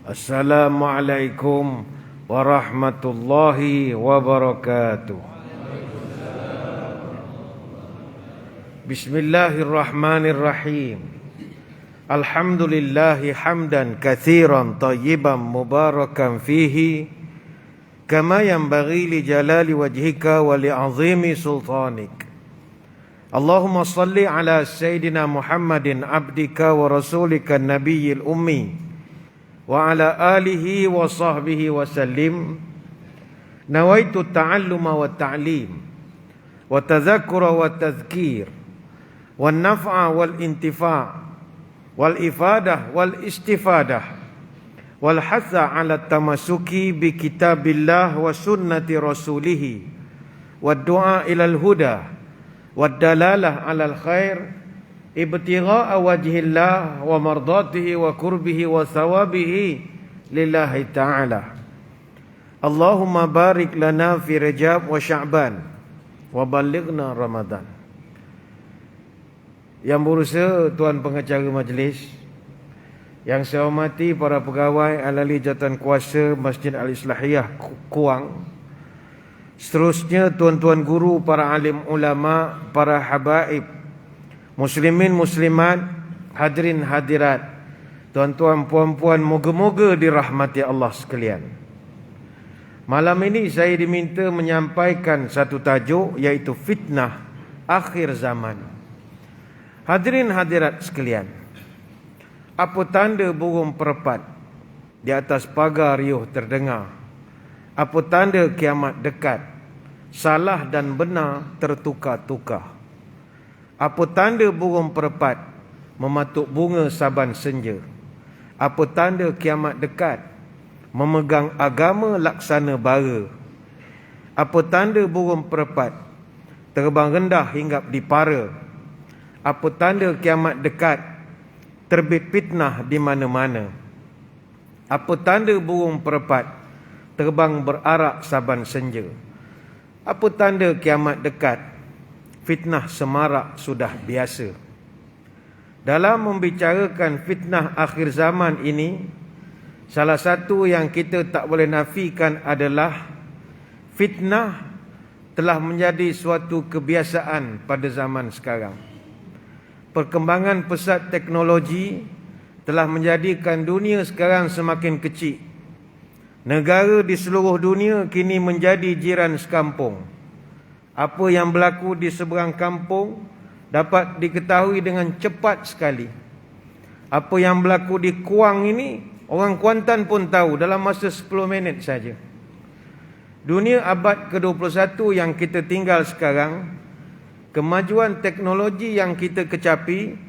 Assalamualaikum warahmatullahi wabarakatuh. Bismillahirrahmanirrahim. Alhamdulillahi hamdan katsiran tayyiban mubarakan fihi kama yanbaghi li jalali wajhika wa li 'azimi sultanik. Allahumma salli ala sayyidina Muhammadin abdika wa rasulika nabiyil ummi wa ala alihi wa sahbihi wa sallim. Nawaitu ta'alluma wa ta'lim wa tadhakkura wa tadhkir wa naf'a wal intifa' wal ifadah wal istifadah wal hatha ala tamasuki bi kitabillah wa sunnati rasulih wa du'a ilal huda wa dalalah alal khair ibtigha'a wajhillah wa mardatihi wa kurbihi wa thawabihi lillahi ta'ala. Allahumma barik lana fi Rajab wa Sya'ban wa balighna Ramadan. Yang berusaha Tuan Pengacara Majlis, yang saya hormati para pegawai ahli jawatan kuasa Masjid Al-Islahiyah Kuang, seterusnya tuan-tuan guru, para alim ulama, para habaib, muslimin muslimat, hadirin hadirat, tuan-tuan puan-puan, moga-moga dirahmati Allah sekalian. Malam ini saya diminta menyampaikan satu tajuk, iaitu fitnah akhir zaman. Hadirin hadirat sekalian, apa tanda burung perpat di atas pagar riuh terdengar? Apa tanda kiamat dekat? Salah dan benar tertukar-tukar. Apa tanda burung perpat mematuk bunga saban senja? Apa tanda kiamat dekat? Memegang agama laksana bara. Apa tanda burung perpat terbang rendah hinggap di para? Apa tanda kiamat dekat? Terbit fitnah di mana-mana. Apa tanda burung perpat terbang berarak saban senja? Apa tanda kiamat dekat? Fitnah semarak sudah biasa. Dalam membicarakan fitnah akhir zaman ini, salah satu yang kita tak boleh nafikan adalah fitnah telah menjadi suatu kebiasaan pada zaman sekarang. Perkembangan pesat teknologi telah menjadikan dunia sekarang semakin kecil. Negara di seluruh dunia kini menjadi jiran sekampung. Apa yang berlaku di seberang kampung dapat diketahui dengan cepat sekali. Apa yang berlaku di Kuang ini, orang Kuantan pun tahu dalam masa 10 minit saja. Dunia abad ke-21 yang kita tinggal sekarang, kemajuan teknologi yang kita kecapi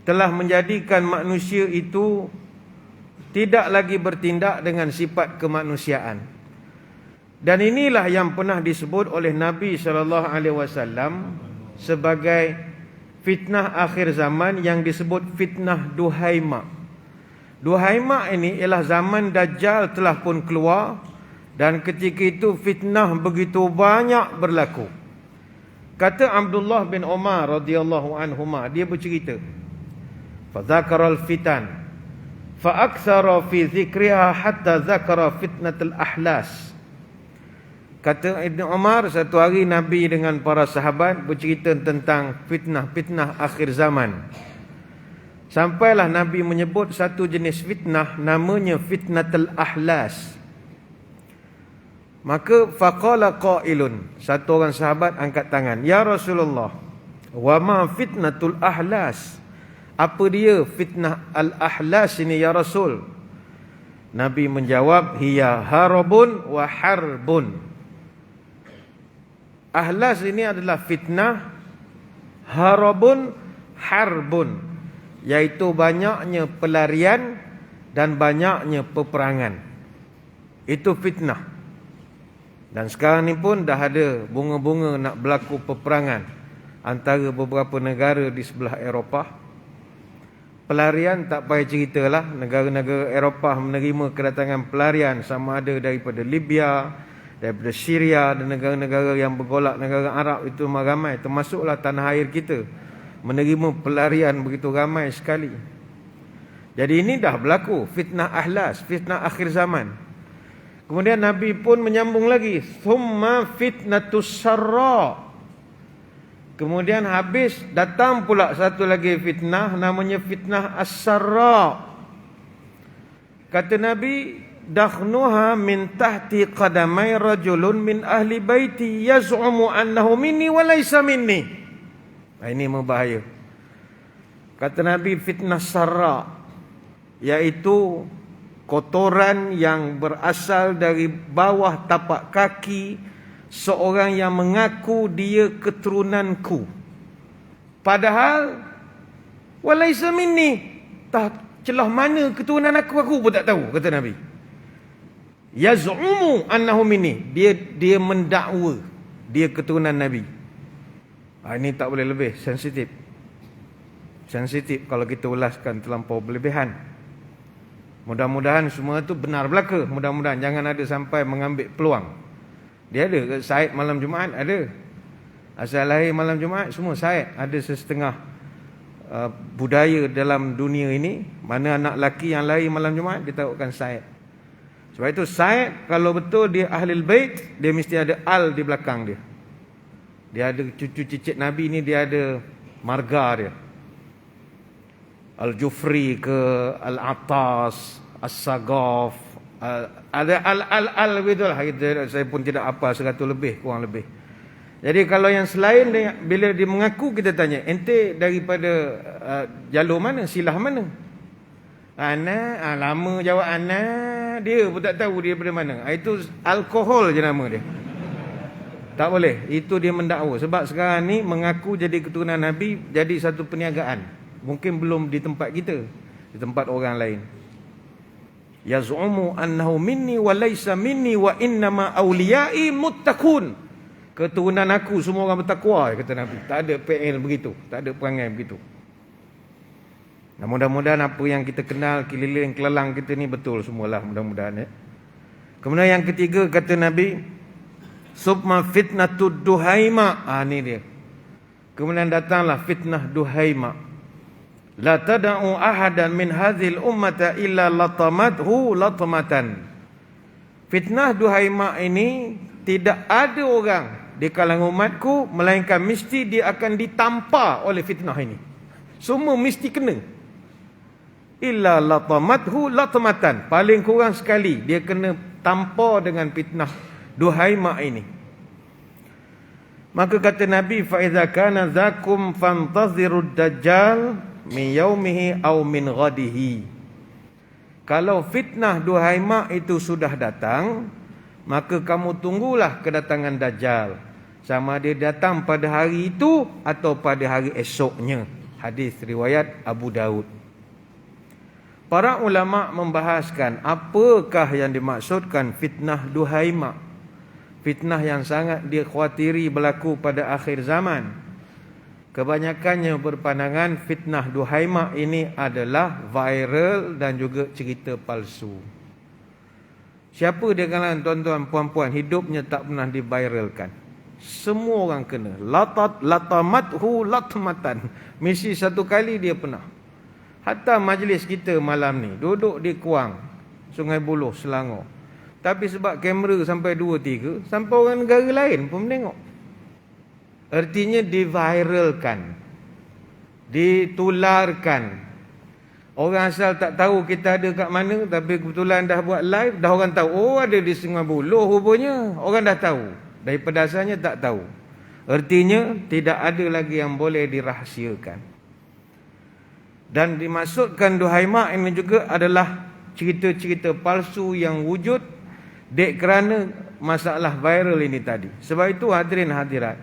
telah menjadikan manusia itu tidak lagi bertindak dengan sifat kemanusiaan. Dan inilah yang pernah disebut oleh Nabi SAW sebagai fitnah akhir zaman, yang disebut fitnah Duhaimah. Duhaimah ini ialah zaman Dajjal telah pun keluar, dan ketika itu fitnah begitu banyak berlaku. Kata Abdullah bin Umar radhiyallahu anhuma, dia bercerita, fadhakaral fitan fa aktsara fi dzikriha hatta dzakara fitnatul ahlas. Kata Ibn Umar, satu hari Nabi dengan para sahabat bercerita tentang fitnah-fitnah akhir zaman. Sampailah Nabi menyebut satu jenis fitnah, namanya fitnatul ahlas. Maka faqala qailun, satu orang sahabat angkat tangan, ya Rasulullah, wa ma fitnatul ahlas? Apa dia fitnah al-ahlas ini ya Rasul? Nabi menjawab, hiya harabun wa harbun. Ahlas ini adalah fitnah, harabun, harbun, yaitu banyaknya pelarian dan banyaknya peperangan. Itu fitnah. Dan sekarang ni pun dah ada bunga-bunga nak berlaku peperangan antara beberapa negara di sebelah Eropah. Pelarian tak payah ceritalah, negara-negara Eropah menerima kedatangan pelarian sama ada daripada Libya, daripada Syria dan negara-negara yang bergolak, negara Arab itu ramai, termasuklah tanah air kita, menerima pelarian begitu ramai sekali. Jadi ini dah berlaku fitnah ahlas, fitnah akhir zaman. Kemudian Nabi pun menyambung lagi, thumma fitnatus sarra. Kemudian habis datang pula satu lagi fitnah, namanya fitnah as-sarra. Kata Nabi, dakhnuha min tahti qadamai rajulun min ahli baiti yaz'umu annahu minni wa laysa minni. Ini membahaya. Kata Nabi, fitnah sarra, iaitu kotoran yang berasal dari bawah tapak kaki seorang yang mengaku dia keturunanku, padahal walaysa minni, celah mana keturunan aku pun tak tahu, kata Nabi. Yaz'umu annahu minni, dia mendakwa dia keturunan Nabi. Ini tak boleh lebih, sensitif kalau kita ulaskan terlampau berlebihan. Mudah-mudahan semua itu benar belaka. Mudah-mudahan jangan ada sampai mengambil peluang. Dia ada Said malam Jumaat, ada. Asal lahir malam Jumaat, semua Said. Ada setengah budaya dalam dunia ini, mana anak lelaki yang lahir malam Jumaat ditakutkan Said. Sebab itu Said, kalau betul dia Ahlul Bait, dia mesti ada al di belakang dia. Dia ada cucu cicit Nabi ni, dia ada marga dia. Al-Jufri ke Al-Attas, As-Sagaf, ada al begitulah. Saya pun tidak apa 100 lebih, kurang lebih. Jadi kalau yang selain dia, bila dia mengaku, kita tanya, ente daripada jalur mana, silah mana? Ana, lama jawab ana, dia pun tak tahu dia daripada mana. Itu alkohol je nama dia. Tak boleh, itu dia mendakwa. Sebab sekarang ni mengaku jadi keturunan Nabi jadi satu perniagaan. Mungkin belum di tempat kita, di tempat orang lain. Yaz'umu annahu minni wa laysa minni wa innama awliyai muttaqun. Keturunan aku semua orang bertakwa, kata Nabi. Tak ada PL begitu, tak ada perangai begitu. Nah, mudah-mudahan apa yang kita kenal keliling kelelang kita ni betul semualah, mudah-mudahan ya. Kemudian yang ketiga kata Nabi, subma fitnatud duhaima. Ni dia. Kemudian datanglah fitnah duhaima. La tada'u ahadan min hadhil ummata illa latamathu latmatan. Fitnah duhaima ini, tidak ada orang di kalangan umatku melainkan mesti dia akan ditampar oleh fitnah ini. Semua mesti kena. Illa latamathu latmatan, paling kurang sekali dia kena tampar dengan fitnah duhaima ini. Maka kata Nabi, fa idza kana zakum fantazirud dajjal min yaumihi aw min ghadihi. Kalau fitnah duhaima itu sudah datang, maka kamu tunggulah kedatangan Dajjal, sama dia datang pada hari itu atau pada hari esoknya. Hadis riwayat Abu Daud. Para ulama membahaskan apakah yang dimaksudkan fitnah duhaima, fitnah yang sangat dikhawatiri berlaku pada akhir zaman. Kebanyakannya berpandangan fitnah duhaima ini adalah viral dan juga cerita palsu. Siapa di kalangan tuan-tuan puan-puan hidupnya tak pernah diviralkan? Semua orang kena. Latamathu latmatan. Mesti satu kali dia pernah. Hatta majlis kita malam ni, duduk di Kuang, Sungai Buloh, Selangor. Tapi sebab kamera sampai 2-3, sampai orang negara lain pun menengok. Artinya diviralkan, ditularkan. Orang asal tak tahu kita ada kat mana, tapi kebetulan dah buat live, dah orang tahu. Oh, ada di Sungai Buloh rupanya. Orang dah tahu. Daripada asalnya tak tahu. Artinya tidak ada lagi yang boleh dirahsiakan. Dan dimaksudkan duhaima ini juga adalah cerita-cerita palsu yang wujud dek kerana masalah viral ini tadi. Sebab itu hadirin hadirat,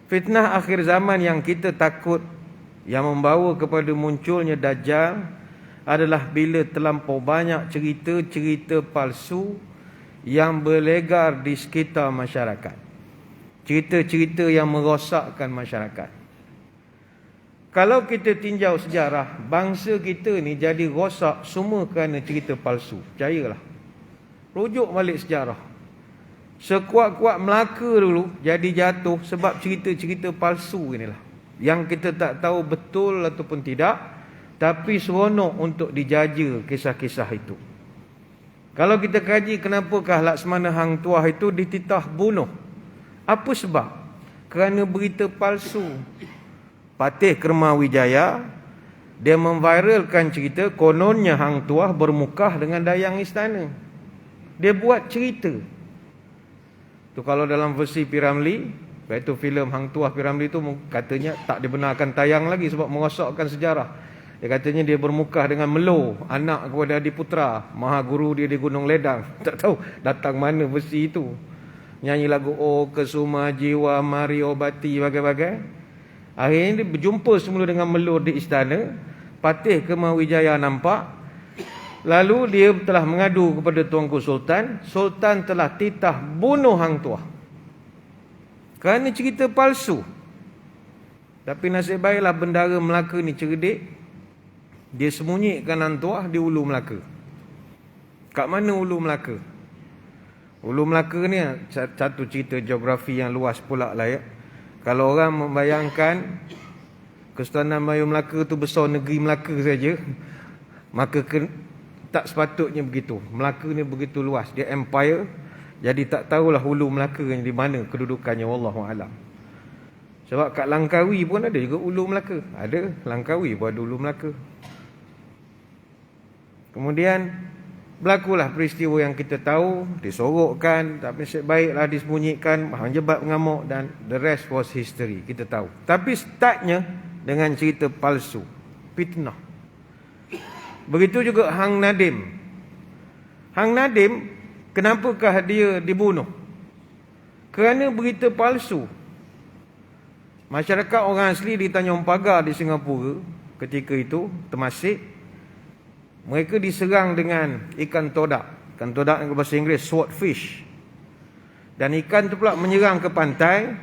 fitnah akhir zaman yang kita takut, yang membawa kepada munculnya Dajjal, adalah bila terlampau banyak cerita-cerita palsu yang berlegar di sekitar masyarakat. Cerita-cerita yang merosakkan masyarakat. Kalau kita tinjau sejarah, bangsa kita ni jadi rosak semua kerana cerita palsu. Percayalah. Rujuk balik sejarah. Sekuat-kuat Melaka dulu jadi jatuh sebab cerita-cerita palsu inilah. Yang kita tak tahu betul ataupun tidak, tapi seronok untuk dijaja kisah-kisah itu. Kalau kita kaji kenapakah Laksmana Hang Tuah itu dititah bunuh? Apa sebab? Kerana berita palsu. Patih Kermawijaya, dia memviralkan cerita kononnya Hang Tuah bermukah dengan dayang istana. Dia buat cerita. Tu kalau dalam versi P.Ramlee, iaitu filem Hang Tuah P.Ramlee tu katanya tak dibenarkan tayang lagi sebab merosakkan sejarah. Dia katanya dia bermukah dengan Melo, anak kepada Adiputra, maha guru dia di Gunung Ledang. Tak tahu datang mana versi itu. Nyanyi lagu Oh Kesuma Jiwa Mari Obati bagai-bagai. Akhirnya dia berjumpa semula dengan Melo di istana. Patih Kermawijaya nampak. Lalu dia telah mengadu kepada Tuanku Sultan. Sultan telah titah bunuh Hang Tuah kerana cerita palsu. Tapi nasib baiklah bendara Melaka ni cerdik. Dia sembunyikan Hang Tuah di Ulu Melaka. Kat mana Ulu Melaka? Ulu Melaka ni satu cerita geografi yang luas pula lah ya. Kalau orang membayangkan Kesultanan Melayu Melaka tu besar negeri Melaka saja, maka tak sepatutnya begitu. Melaka ni begitu luas, dia empire. Jadi tak tahulah Hulu Melaka ni di mana kedudukannya, wallahu alam. Sebab kat Langkawi pun ada juga Ulu Melaka. Ada Langkawi pun ada Ulu Melaka. Kemudian berlakulah peristiwa yang kita tahu, disorokkan, tapi nasib baiklah disembunyikan, Hang Jebat mengamuk dan the rest was history, kita tahu. Tapi startnya dengan cerita palsu, fitnah. Begitu juga Hang Nadim. Hang Nadim, kenapakah dia dibunuh? Kerana berita palsu. Masyarakat orang asli di Tanjung Pagar di Singapura ketika itu, Temasek, mereka diserang dengan ikan todak. Ikan todak yang bahasa Inggeris swordfish. Dan ikan itu pula menyerang ke pantai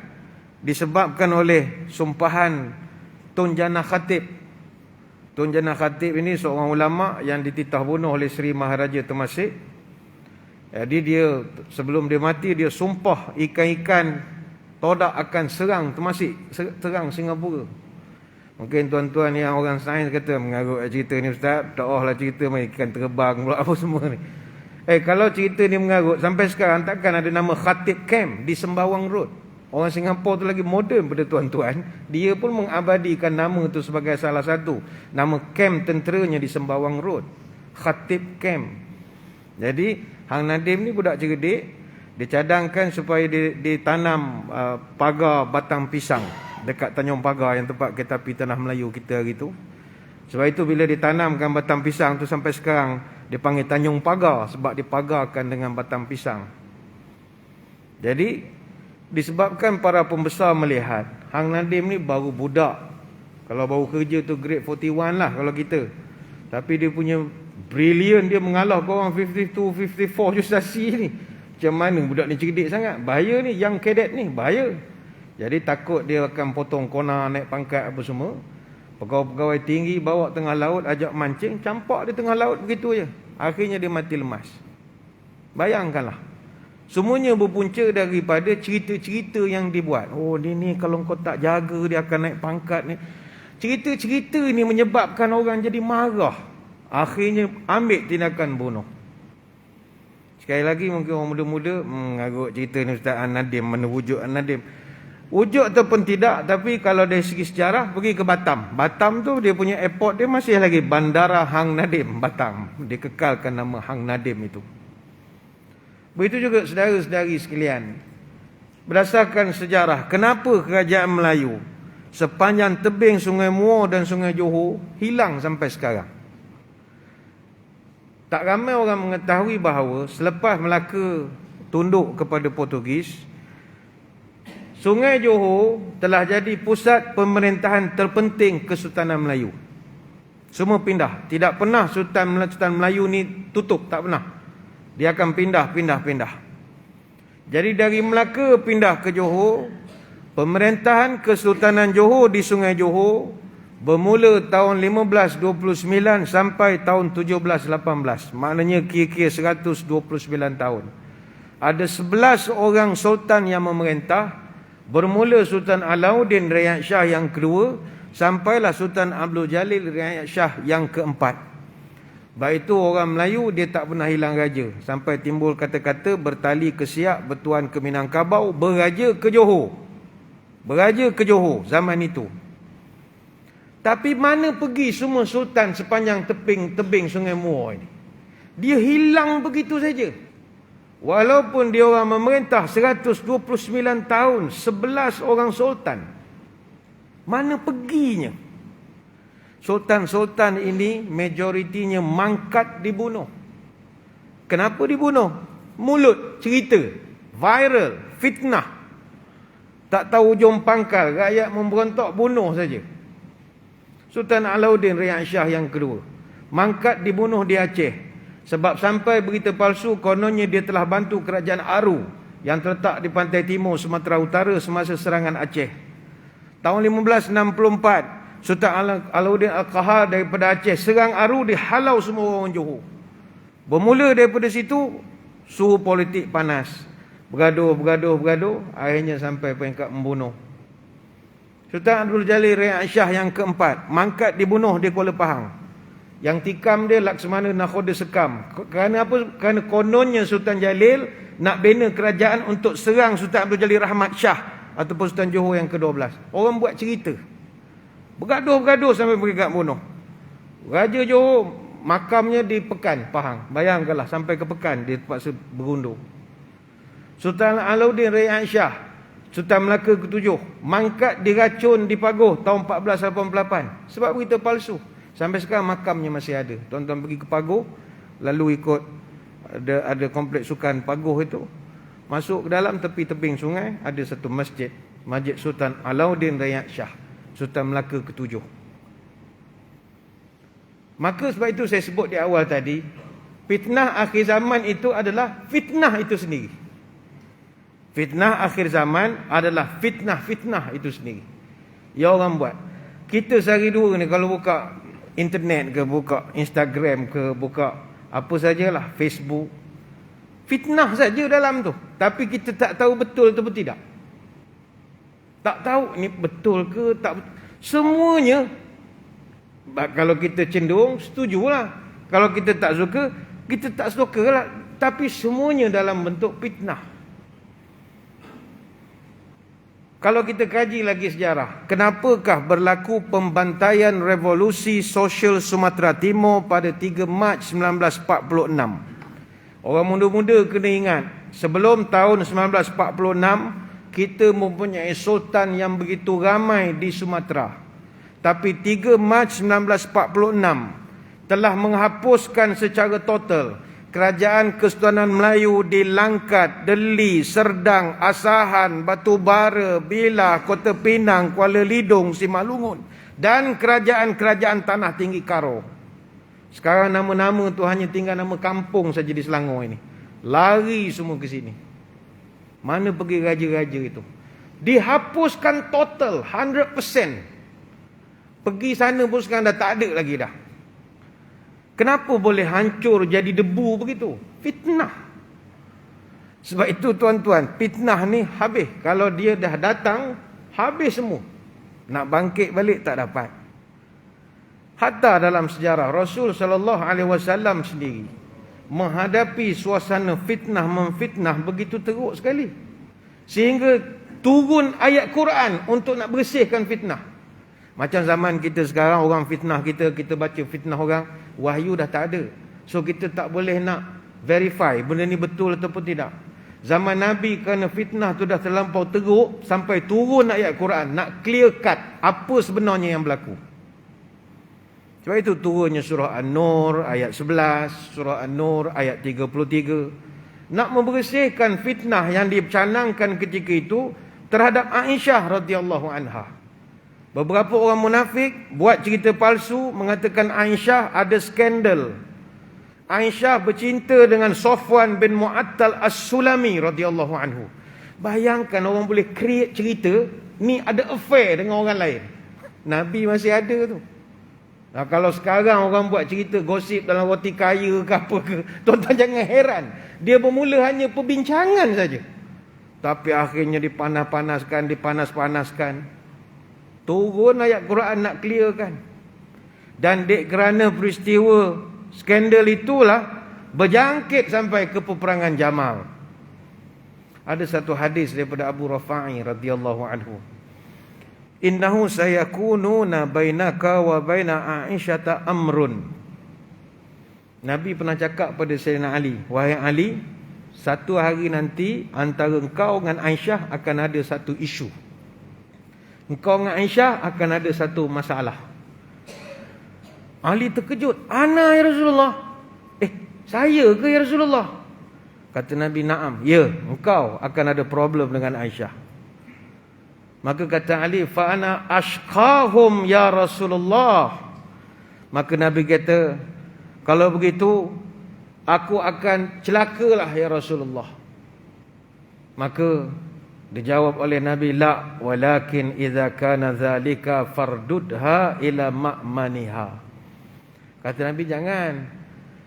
disebabkan oleh sumpahan Tun Jana Khatib. Tun Jana Khatib ini seorang ulama yang dititah bunuh oleh Seri Maharaja Temasek. Jadi dia sebelum dia mati dia sumpah ikan-ikan todak akan serang Temasek, serang Singapura. Mungkin tuan-tuan yang orang sains kata mengarut cerita ni ustaz, tak lah cerita main ikan terbang pula apa semua ni. Kalau cerita ni mengarut sampai sekarang takkan ada nama Khatib Camp di Sembawang Road. Orang Singapura tu lagi moden pada tuan-tuan. Dia pun mengabadikan nama tu sebagai salah satu nama camp tenteranya di Sembawang Road, Khatib Camp. Jadi Hang Nadim ni budak cerdik. Dicadangkan supaya ditanam pagar batang pisang dekat Tanjung Pagar yang tempat kereta api Tanah Melayu kita hari tu. Sebab itu bila ditanamkan batang pisang tu sampai sekarang dipanggil Tanjung Pagar sebab dipagarkan dengan batang pisang. Jadi disebabkan para pembesar melihat Hang Nadim ni baru budak. Kalau baru kerja tu grade 41 lah kalau kita. Tapi dia punya brilliant, dia mengalah ke orang 52, 54 justasi ni. Macam mana budak ni cerdik sangat. Bahaya ni, young cadet ni bahaya. Jadi takut dia akan potong kona, naik pangkat apa semua. Pegawai-pegawai tinggi bawa tengah laut, ajak mancing, campak dia tengah laut begitu je. Akhirnya dia mati lemas. Bayangkanlah. Semuanya berpunca daripada cerita-cerita yang dibuat. Oh dia ni kalau kau tak jaga dia akan naik pangkat ni. Cerita-cerita ni menyebabkan orang jadi marah. Akhirnya ambil tindakan bunuh. Sekali lagi mungkin orang muda-muda mengarut cerita ni Ustaz An-Nadim, mana wujud An-Nadim. Wujud ataupun tidak, tapi kalau dari segi sejarah pergi ke Batam. Batam tu dia punya airport dia masih lagi Bandara Hang Nadim Batam. Dia kekalkan nama Hang Nadim itu. Begitu juga saudara-saudari sekalian. Berdasarkan sejarah, kenapa kerajaan Melayu sepanjang tebing Sungai Muar dan Sungai Johor hilang sampai sekarang? Tak ramai orang mengetahui bahawa selepas Melaka tunduk kepada Portugis, Sungai Johor telah jadi pusat pemerintahan terpenting Kesultanan Melayu. Semua pindah. Tidak pernah Sultan Melayu ni tutup, tak pernah. Dia akan pindah. Jadi dari Melaka pindah ke Johor, pemerintahan Kesultanan Johor di Sungai Johor bermula tahun 1529 sampai tahun 1718. Maknanya kira-kira 129 tahun. Ada 11 orang sultan yang memerintah. Bermula Sultan Alauddin Rayyan Shah yang kedua sampailah Sultan Abdul Jalil Riayat Shah yang keempat. Baik itu orang Melayu dia tak pernah hilang raja. Sampai timbul kata-kata bertali ke Siak, bertuan ke Minangkabau, beraja ke Johor. Beraja ke Johor zaman itu. Tapi mana pergi semua sultan sepanjang tebing Sungai Muar ini? Dia hilang begitu saja. Walaupun dia orang memerintah 129 tahun, 11 orang sultan. Mana perginya? Sultan-sultan ini majoritinya mangkat dibunuh. Kenapa dibunuh? Mulut, cerita, viral, fitnah. Tak tahu ujung pangkal, rakyat memberontak bunuh saja. Sultan Alauddin Riayat Shah yang kedua, mangkat dibunuh di Aceh. Sebab sampai berita palsu kononnya dia telah bantu kerajaan Aru yang terletak di pantai timur Sumatera Utara semasa serangan Aceh. Tahun 1564, Sultan Alauddin Al-Qahar daripada Aceh serang Aru, dihalau semua orang Johor. Bermula daripada situ, suhu politik panas. Bergaduh, akhirnya sampai peringkat membunuh. Sultan Abdul Jalil Riayat Shah yang keempat, mangkat dibunuh di Kuala Pahang. Yang tikam dia Laksamana Nakhoda Sekam. Kerana apa? Kerana kononnya Sultan Jalil nak bina kerajaan untuk serang Sultan Abdul Jalil Rahmat Shah ataupun Sultan Johor yang ke-12. Orang buat cerita. Bergaduh sampai peringkat bunuh. Raja Johor makamnya di Pekan, Pahang. Bayangkanlah sampai ke Pekan dia terpaksa berundur. Sultan Alauddin Riayat Shah, Sultan Melaka ke-7, mangkat diracun di Pagoh tahun 1488 sebab berita palsu. Sampai sekarang makamnya masih ada. Tuan-tuan pergi ke Pagoh, lalu ikut ada kompleks sukan Pagoh itu, masuk ke dalam tepi tebing sungai ada satu masjid, Masjid Sultan Alauddin Riayat Shah, Sultan Melaka ke-7. Maka sebab itu saya sebut di awal tadi, fitnah akhir zaman itu adalah fitnah itu sendiri. Fitnah akhir zaman adalah fitnah itu sendiri. Ya orang buat. Kita sehari dua ni kalau buka internet ke, buka Instagram ke, buka apa sajalah, Facebook, fitnah saja dalam tu. Tapi kita tak tahu betul tu betul tidak. Tak tahu ni betul ke tak betul. Semuanya, kalau kita cenderung setujulah. Kalau kita tak suka, kita tak sukalah. Tapi semuanya dalam bentuk fitnah. Kalau kita kaji lagi sejarah, kenapakah berlaku pembantaian revolusi sosial Sumatera Timur pada 3 Mac 1946? Orang muda-muda kena ingat, sebelum tahun 1946, kita mempunyai sultan yang begitu ramai di Sumatera. Tapi 3 Mac 1946 telah menghapuskan secara total Kerajaan Kesultanan Melayu di Langkat, Deli, Serdang, Asahan, Batu Bara, Bilah, Kota Pinang, Kuala Lidung, Simalungun dan kerajaan-kerajaan Tanah Tinggi Karo. Sekarang nama-nama tu hanya tinggal nama kampung saja di Selangor ini. Lari semua ke sini. Mana pergi raja-raja itu? Dihapuskan total 100%. Pergi sana pun sekarang dah tak ada lagi dah. Kenapa boleh hancur jadi debu begitu? Fitnah. Sebab itu tuan-tuan, fitnah ni habis. Kalau dia dah datang, habis semua. Nak bangkit balik tak dapat. Hatta dalam sejarah Rasul SAW sendiri menghadapi suasana fitnah memfitnah begitu teruk sekali. Sehingga turun ayat Quran untuk nak bersihkan fitnah. Macam zaman kita sekarang, orang fitnah kita baca fitnah orang, wahyu dah tak ada. So kita tak boleh nak verify benda ni betul ataupun tidak. Zaman Nabi kerana fitnah tu dah terlampau teruk, sampai turun ayat Quran nak clear cut apa sebenarnya yang berlaku. Sebab itu turunnya surah An-Nur ayat 11, surah An-Nur ayat 33, nak membersihkan fitnah yang dicanangkan ketika itu terhadap Aisyah radhiyallahu anha. Beberapa orang munafik buat cerita palsu mengatakan Aisyah ada skandal. Aisyah bercinta dengan Safwan bin Mu'attal As-Sulami radhiyallahu anhu. Bayangkan orang boleh create cerita ni ada affair dengan orang lain. Nabi masih ada tu. Nah, kalau sekarang orang buat cerita gosip dalam roti kaya ke apa ke, tuan-tuan jangan heran. Dia bermula hanya perbincangan saja. Tapi akhirnya dipanas-panaskan. Turun ayat Quran nak clearkan. Dan dek kerana peristiwa skandal itulah berjangkit sampai ke peperangan Jamal. Ada satu hadis daripada Abu Rafa'i radhiyallahu anhu. Innahu sayakununa bainaka wa baina Aisyata amrun. Nabi pernah cakap pada Sayyidina Ali, wahai Ali, satu hari nanti antara engkau dengan Aisyah akan ada satu isu. Engkau dengan Aisyah akan ada satu masalah. Ali terkejut. Ana ya Rasulullah. Saya ke ya Rasulullah? Kata Nabi, na'am. Ya, engkau akan ada problem dengan Aisyah. Maka kata Ali, fa ana ashqahum ya Rasulullah. Maka Nabi kata, kalau begitu aku akan celakalah ya Rasulullah. Maka dijawab oleh Nabi, la walakin idza kana zalika fardudha ila ma'maniha. Kata Nabi, jangan.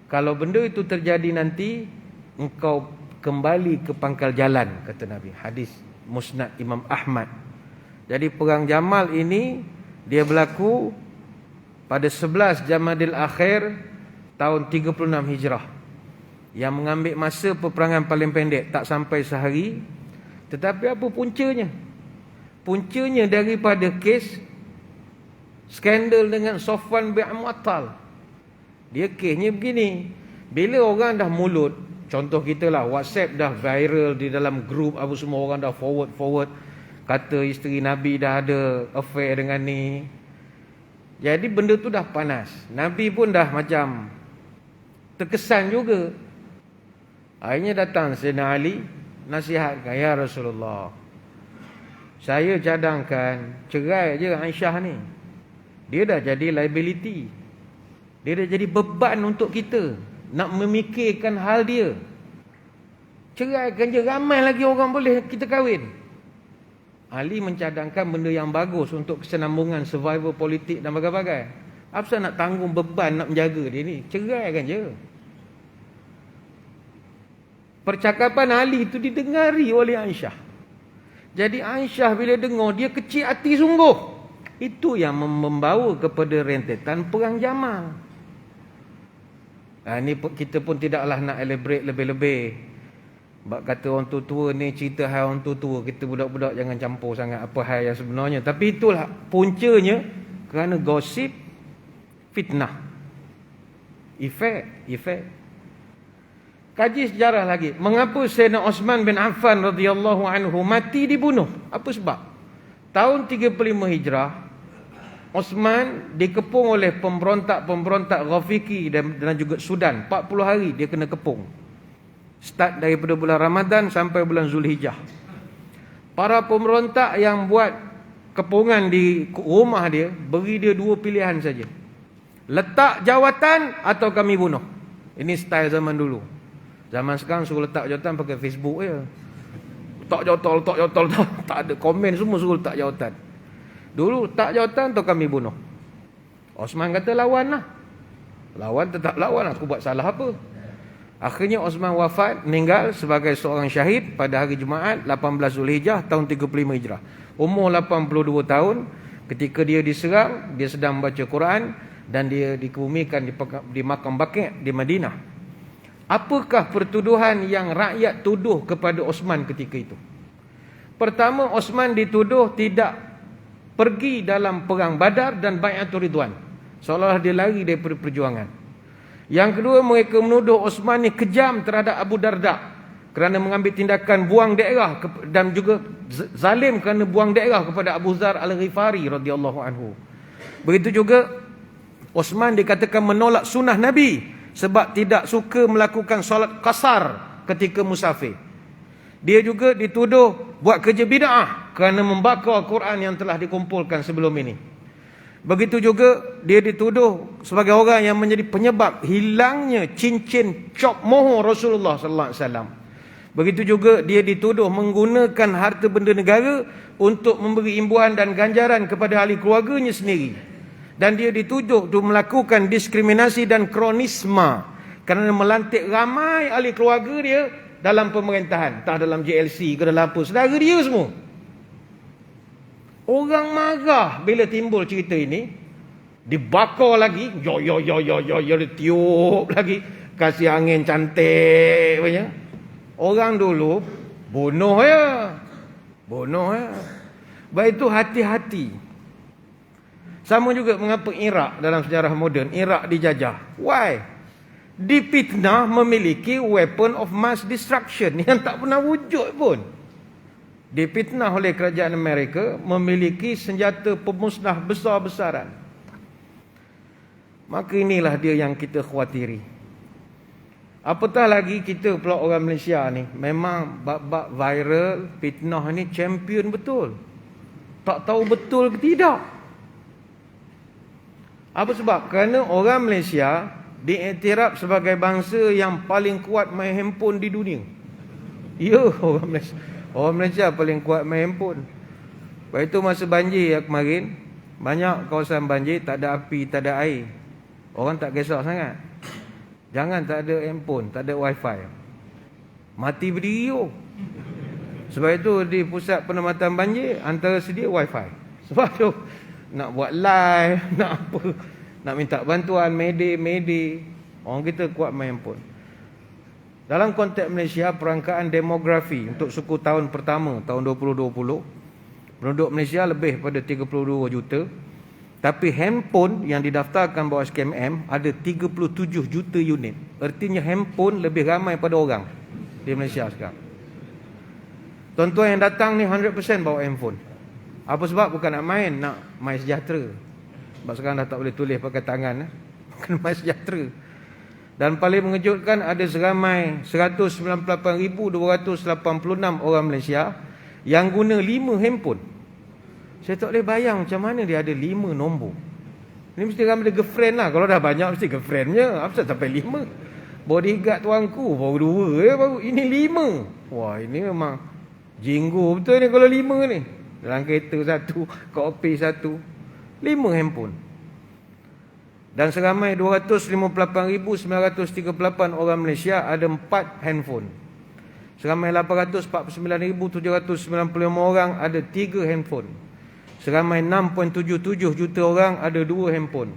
Kalau benda itu terjadi nanti, engkau kembali ke pangkal jalan, kata Nabi. Hadis Musnad Imam Ahmad. Jadi perang Jamal ini dia berlaku pada 11 Jamadil Akhir tahun 36 Hijrah. Yang mengambil masa peperangan paling pendek, tak sampai sehari. Tetapi apa puncanya? Puncanya daripada kes skandal dengan Safwan bin Mu'attal. Dia kesnya begini. Bila orang dah mulut, contoh kita lah, WhatsApp dah viral di dalam grup, apa semua orang dah forward, kata isteri Nabi dah ada affair dengan ni. Jadi benda tu dah panas. Nabi pun dah macam terkesan juga. Akhirnya datang Sayyidina Ali, nasihatkan, ya Rasulullah, saya cadangkan cerai je Aisyah ni. Dia dah jadi liability. Dia dah jadi beban untuk kita nak memikirkan hal dia. Ceraikan je, ramai lagi orang boleh kita kahwin. Ali mencadangkan benda yang bagus untuk kesenambungan survival politik dan bagai-bagai. Apa nak tanggung beban nak menjaga dia ni? Ceraikan je. Percakapan Ali itu didengari oleh Aisyah. Jadi Aisyah bila dengar, dia kecil hati sungguh. Itu yang membawa kepada rentetan perang Jamal. Ini kita pun tidaklah nak elaborate lebih-lebih. Sebab kata orang tua-tua ni, cerita hal orang tua-tua, kita budak-budak jangan campur sangat apa hal yang sebenarnya. Tapi itulah puncanya kerana gosip, fitnah, efek. Kaji sejarah lagi. Mengapa Sayyidina Osman bin Affan radhiyallahu anhu mati dibunuh? Apa sebab? Tahun 35 Hijrah, Osman dikepung oleh pemberontak Ghafiqi dan juga Sudan. 40 hari dia kena kepung. Start daripada bulan Ramadan sampai bulan Zulhijjah. Para pemberontak yang buat kepungan di rumah dia, beri dia dua pilihan saja. Letak jawatan atau kami bunuh. Ini style zaman dulu. Zaman sekarang suruh letak jawatan pakai Facebook je. Letak jawatan. Tak ada komen, semua suruh letak jawatan. Dulu letak jawatan atau kami bunuh. Osman kata lawan lah. Lawan tetap lawan, aku buat salah apa? Akhirnya Osman wafat, meninggal sebagai seorang syahid pada hari Jumaat 18 Zulhijjah tahun 35 Hijrah. Umur 82 tahun. Ketika dia diserang, dia sedang membaca Quran dan dia dikebumikan di makam Baqi' di Madinah. Apakah pertuduhan yang rakyat tuduh kepada Osman ketika itu? Pertama, Osman dituduh tidak pergi dalam perang Badar dan Bai'atul Ridwan. Seolah-olah dia lari daripada perjuangan. Yang kedua, mereka menuduh Osman ni kejam terhadap Abu Darda kerana mengambil tindakan buang daerah dan juga zalim kerana buang daerah kepada Abu Zar Al-Ghifari radhiyallahu anhu. Begitu juga Osman dikatakan menolak sunnah Nabi sebab tidak suka melakukan solat qasar ketika musafir. Dia juga dituduh buat kerja bid'ah kerana membakar Quran yang telah dikumpulkan sebelum ini. Begitu juga dia dituduh sebagai orang yang menjadi penyebab hilangnya cincin cop mohon Rasulullah sallallahu alaihi wasallam. Begitu juga dia dituduh menggunakan harta benda negara untuk memberi imbuhan dan ganjaran kepada ahli keluarganya sendiri. Dan dia dituduh untuk melakukan diskriminasi dan kronisma kerana melantik ramai ahli keluarga dia dalam pemerintahan, entah dalam JLC ke dalam apa, saudara dia semua. Orang marah bila timbul cerita ini. Dibakar lagi. Yo, ditiup lagi. Kasih angin cantik punya. Orang dulu bunuh ya. Baik itu hati-hati. Sama juga mengapa Iraq dalam sejarah moden, Iraq dijajah. Why? Dipitnah memiliki weapon of mass destruction yang tak pernah wujud pun. Dipitnah oleh kerajaan Amerika memiliki senjata pemusnah besar-besaran. Maka inilah dia yang kita khawatiri. Apatah lagi kita pula orang Malaysia ni, memang bab-bab viral, fitnah ni champion betul. Tak tahu betul ke tidak. Apa sebab? Kerana orang Malaysia diiktiraf sebagai bangsa yang paling kuat main handphone di dunia. Ya, orang Malaysia. Orang Malaysia paling kuat main handphone. Lepas itu masa banjir yang kemarin, banyak kawasan banjir tak ada api, tak ada air. Orang tak kisah sangat. Jangan tak ada handphone, tak ada wifi. Mati berdiri. Sebab itu di pusat penyelamatan banjir, antara sedia wifi. Sebab tu nak buat live, nak apa, nak minta bantuan, Mayday. Orang kita kuat main handphone. Dalam konteks Malaysia, perangkaan demografi untuk suku tahun pertama, tahun 2020, penduduk Malaysia lebih pada 32 juta. Tapi handphone yang didaftarkan bawah SKMM ada 37 juta unit. Artinya handphone lebih ramai pada orang di Malaysia sekarang. Tuan-tuan yang datang ni 100% bawa handphone. Apa sebab? Bukan nak main, nak MySejahtera. Sebab sekarang dah tak boleh tulis pakai tangan. Kena MySejahtera. Dan paling mengejutkan, ada seramai 198,286 orang Malaysia yang guna 5 handphone. Saya tak boleh bayang macam mana dia ada 5 nombor. Ini mesti ramai dia girlfriend lah. Kalau dah banyak mesti girlfriendnya. Apa sampai 5? Bodyguard tuanku baru 2 ya, baru. Ini 5. Wah, ini memang jinggu betul ni kalau 5 ni. Dalam kereta 1, kopi 1, 5 handphone. Dan seramai 258,938 orang Malaysia ada 4 handphone. Seramai 849,795 orang ada 3 handphone. Seramai 6.77 juta orang ada 2 handphone.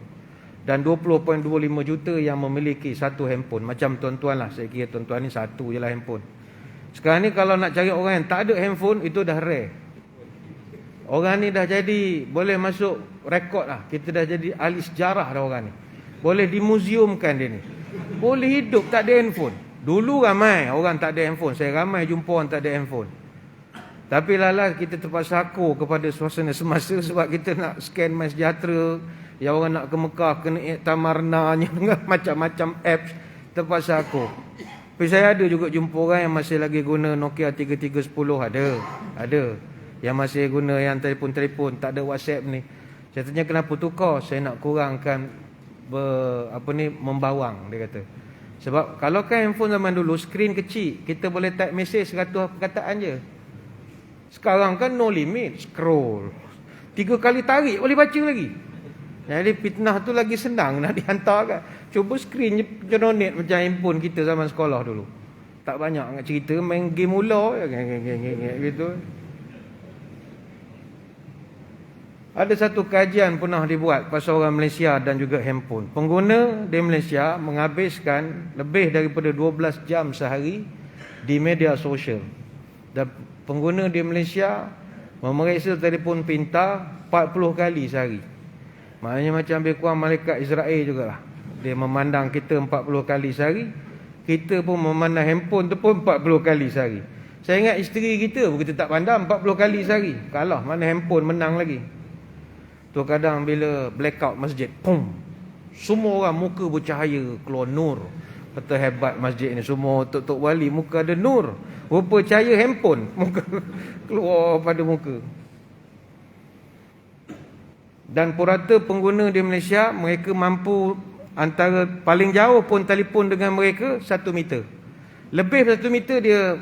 Dan 20.25 juta yang memiliki 1 handphone. Macam tuan-tuan lah, saya kira tuan-tuan ni 1 je lah handphone. Sekarang ni kalau nak cari orang yang tak ada handphone, itu dah rare. Orang ni dah jadi, boleh masuk rekod lah. Kita dah jadi ahli sejarah dah orang ni. Boleh dimuziumkan dia ni. Boleh hidup tak ada handphone. Dulu ramai orang tak ada handphone. Saya ramai jumpa orang tak ada handphone. Tapi lala kita terpaksa aku kepada suasana semasa. Sebab kita nak scan MySejahtera. Yang orang nak ke Mekah, kena iktamarnanya dengan macam-macam apps. Terpaksa aku. Tapi saya ada juga jumpa orang yang masih lagi guna Nokia 3310. Ada. Yang masih guna yang telefon-telefon, tak ada WhatsApp ni. Saya tanya kenapa tukar? Saya nak kurangkan membawang, dia kata. Sebab kalau kan handphone zaman dulu skrin kecil, kita boleh type message 100 perkataan je. Sekarang kan no limit, scroll. 3 kali tarik boleh baca lagi. Jadi fitnah tu lagi senang nak dihantarkan. Cuba skrin je penyonit macam handphone kita zaman sekolah dulu. Tak banyak nak cerita, main game ular gitu. Ada satu kajian pernah dibuat pasal orang Malaysia dan juga handphone. Pengguna di Malaysia menghabiskan lebih daripada 12 jam sehari di media sosial. Dan pengguna di Malaysia memeriksa telefon pintar 40 kali sehari. Maknanya macam lebih kurang malaikat Israel jugalah. Dia memandang kita 40 kali sehari. Kita pun memandang handphone tu pun 40 kali sehari. Saya ingat isteri kita pun kita tak pandang 40 kali sehari. Kalah, mana handphone menang lagi. Tu kadang bila blackout masjid, pum, semua orang muka bercahaya, keluar nur. Kata hebat masjid ni, semua tok-tok wali muka ada nur. Rupa cahaya handphone, muka keluar pada muka. Dan purata pengguna di Malaysia, mereka mampu antara paling jauh pun telefon dengan mereka 1 meter. Lebih 1 meter dia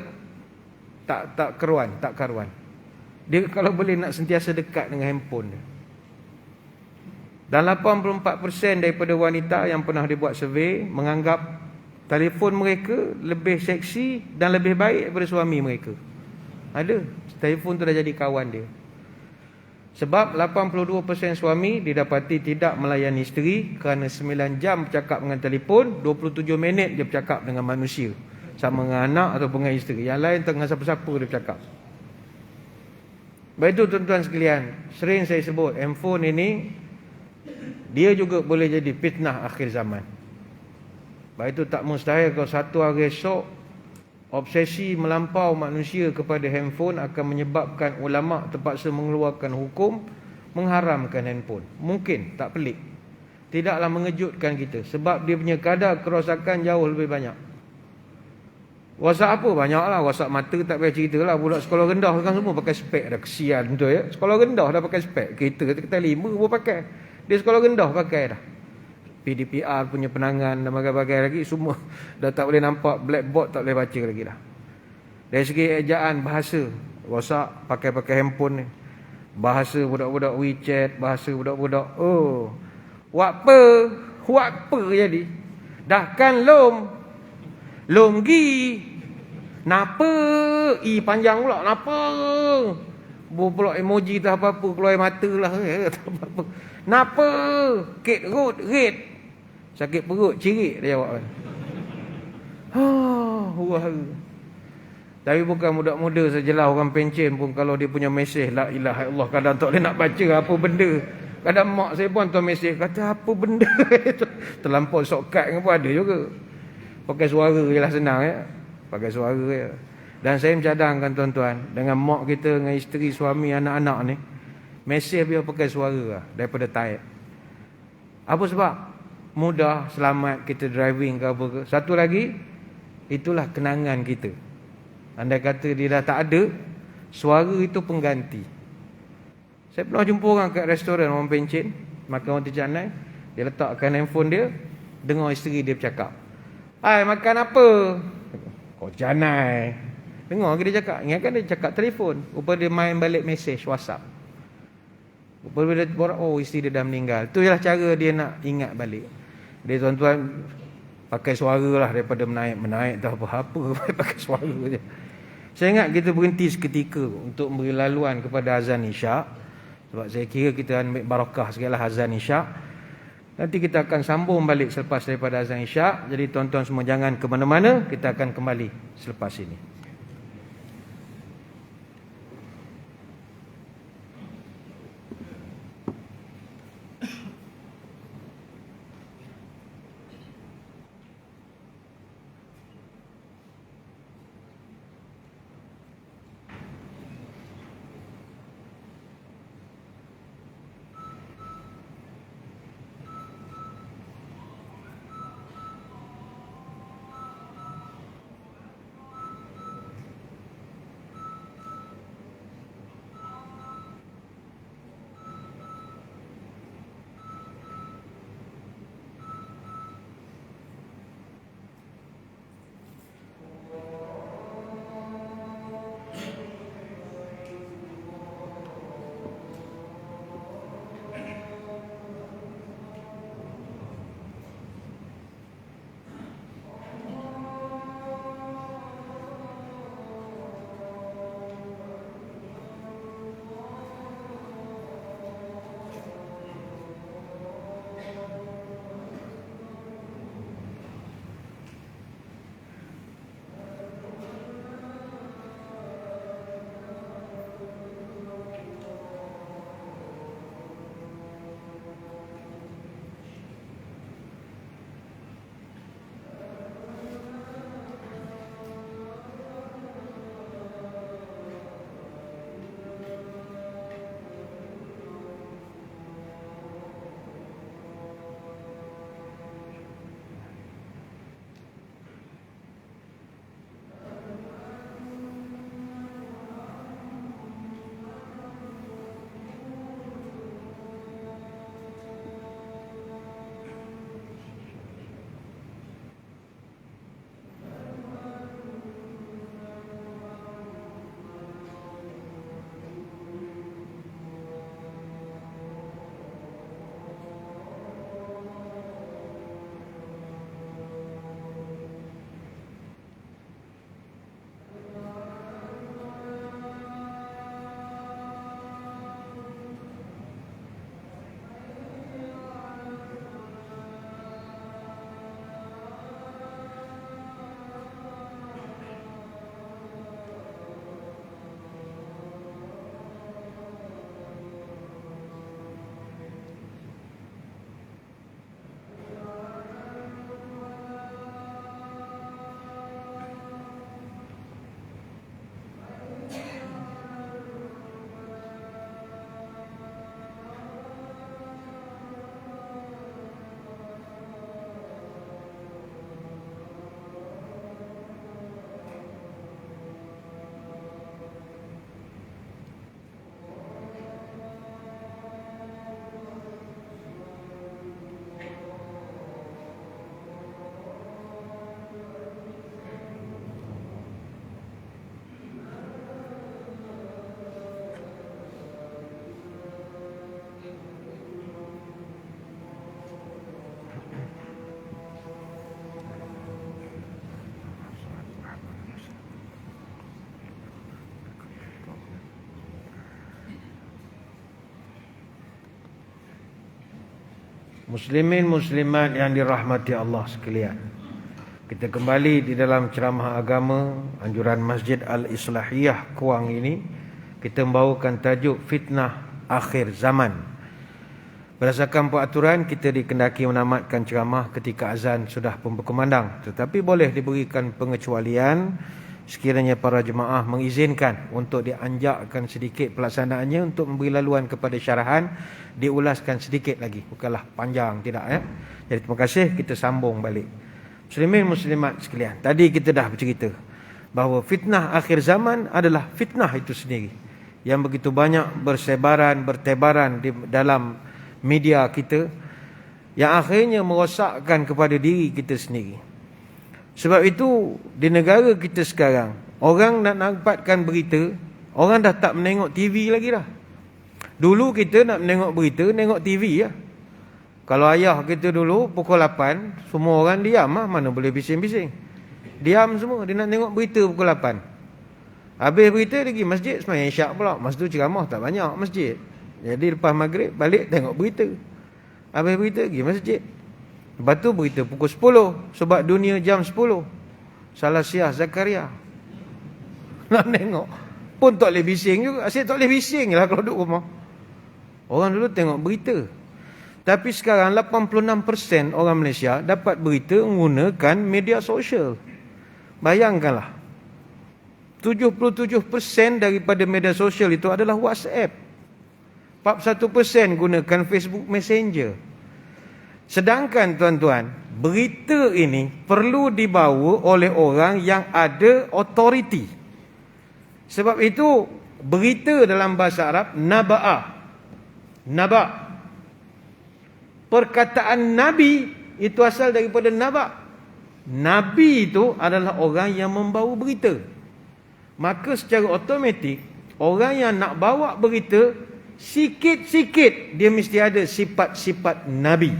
tak karuan. Dia kalau boleh nak sentiasa dekat dengan handphone dia. Dan 84% daripada wanita yang pernah dibuat survey menganggap telefon mereka lebih seksi dan lebih baik daripada suami mereka. Ada. Telefon tu dah jadi kawan dia. Sebab 82% suami didapati tidak melayani isteri kerana 9 jam bercakap dengan telefon, 27 minit dia bercakap dengan manusia. Sama dengan anak atau dengan isteri. Yang lain tengah siapa-siapa dia bercakap. Baik itu tuan-tuan sekalian, sering saya sebut handphone ini dia juga boleh jadi fitnah akhir zaman. Baik itu tak mustahil kalau satu hari esok obsesi melampau manusia kepada handphone akan menyebabkan ulama terpaksa mengeluarkan hukum mengharamkan handphone. Mungkin, tak pelik. Tidaklah mengejutkan kita sebab dia punya kadar kerosakan jauh lebih banyak. WhatsApp apa? Banyaklah. WhatsApp mata tak payah cerita lah. Budak sekolah rendah kan semua pakai spek dah. Kesian betul ya. Sekolah rendah dah pakai spek. Kita 5 pun pakai. Dia sekolah rendah pakai dah. PDPR punya penangan dan bagai-bagai lagi semua dah tak boleh nampak, blackboard tak boleh baca lagi dah. Dari segi ejaan bahasa, WhatsApp pakai handphone ni. Bahasa budak-budak WeChat, bahasa budak-budak Wak apa jadi? Dah kan lom gi. Napa? I panjang pula. Napa? Pula emoji tak apa-apa, keluar air mata lah. Tak apa-apa. Napa? Red. Sakit perut, cirit dia jawab kan. Tapi bukan muda-muda sajalah, orang pencen pun kalau dia punya mesej la ilaha illallah kadang tak boleh nak baca apa benda. Kadang mak saya pun hantar mesej kata apa benda. Terlampau shortcut pun ada juga. Pakai suara je lah, senang ya. Pakai suara je. Dan saya mencadangkan tuan-tuan, dengan mak kita, dengan isteri, suami, anak-anak ni, mesej biar pakai suara lah, daripada type. Apa sebab? Mudah, selamat kita driving ke apa ke. Satu lagi, itulah kenangan kita. Andai kata dia dah tak ada, suara itu pengganti. Saya pernah jumpa orang kat restoran, orang pencen, makan roti canai. Dia letakkan handphone dia, dengar isteri dia bercakap. Hai, makan apa? Roti canai. Dengar ke dia cakap. Ingatkan dia cakap telefon. Rupa dia main balik mesej WhatsApp. Rupa dia borak, isteri dia dah meninggal. Itu ialah cara dia nak ingat balik. Dia tuan-tuan pakai suara lah daripada menaik tak apa-apa. Pakai suara je. Saya ingat kita berhenti seketika untuk beri laluan kepada azan isyak. Sebab saya kira kita ambil barakah segala azan isyak. Nanti kita akan sambung balik selepas daripada azan isyak. Jadi tuan-tuan semua jangan ke mana-mana. Kita akan kembali selepas ini. Muslimin muslimat yang dirahmati Allah sekalian, kita kembali di dalam ceramah agama anjuran Masjid Al-Islahiyah Kuang ini. Kita membawakan tajuk fitnah akhir zaman. Berdasarkan peraturan, kita dikendaki menamatkan ceramah ketika azan sudah pun berkumandang, tetapi boleh diberikan pengecualian sekiranya para jemaah mengizinkan untuk dianjakkan sedikit pelaksanaannya untuk memberi laluan kepada syarahan, diulaskan sedikit lagi, bukanlah panjang, tidak ya. Jadi terima kasih, kita sambung balik. Muslimin muslimat sekalian, tadi kita dah bercerita bahawa fitnah akhir zaman adalah fitnah itu sendiri yang begitu banyak bertebaran di dalam media kita, yang akhirnya merosakkan kepada diri kita sendiri. Sebab itu di negara kita sekarang, orang nak dapatkan berita, orang dah tak menengok TV lagi dah. Dulu kita nak menengok berita, tengok TV ya. Kalau ayah kita dulu pukul 8, semua orang diam lah, mana boleh bising-bising. Diam semua, dia nak tengok berita pukul 8. Habis berita dia pergi masjid, sembahyang isyak pula. Masa tu ceramah tak banyak masjid. Jadi lepas maghrib balik tengok berita. Habis berita pergi masjid. Lepas tu berita pukul 10, sebab dunia jam 10. Salah Siah Zakaria. Nak tengok pun tak boleh bising juga. Asyik tak boleh bising lah kalau duduk rumah. Orang dulu tengok berita. Tapi sekarang 86% orang Malaysia dapat berita menggunakan media sosial. Bayangkanlah, 77% daripada media sosial itu adalah WhatsApp. 41% gunakan Facebook Messenger. Sedangkan tuan-tuan, berita ini perlu dibawa oleh orang yang ada authority. Sebab itu berita dalam bahasa Arab naba'ah. Naba'. Perkataan Nabi itu asal daripada naba'. Nabi itu adalah orang yang membawa berita. Maka secara automatik, orang yang nak bawa berita, sikit-sikit dia mesti ada sifat-sifat Nabi.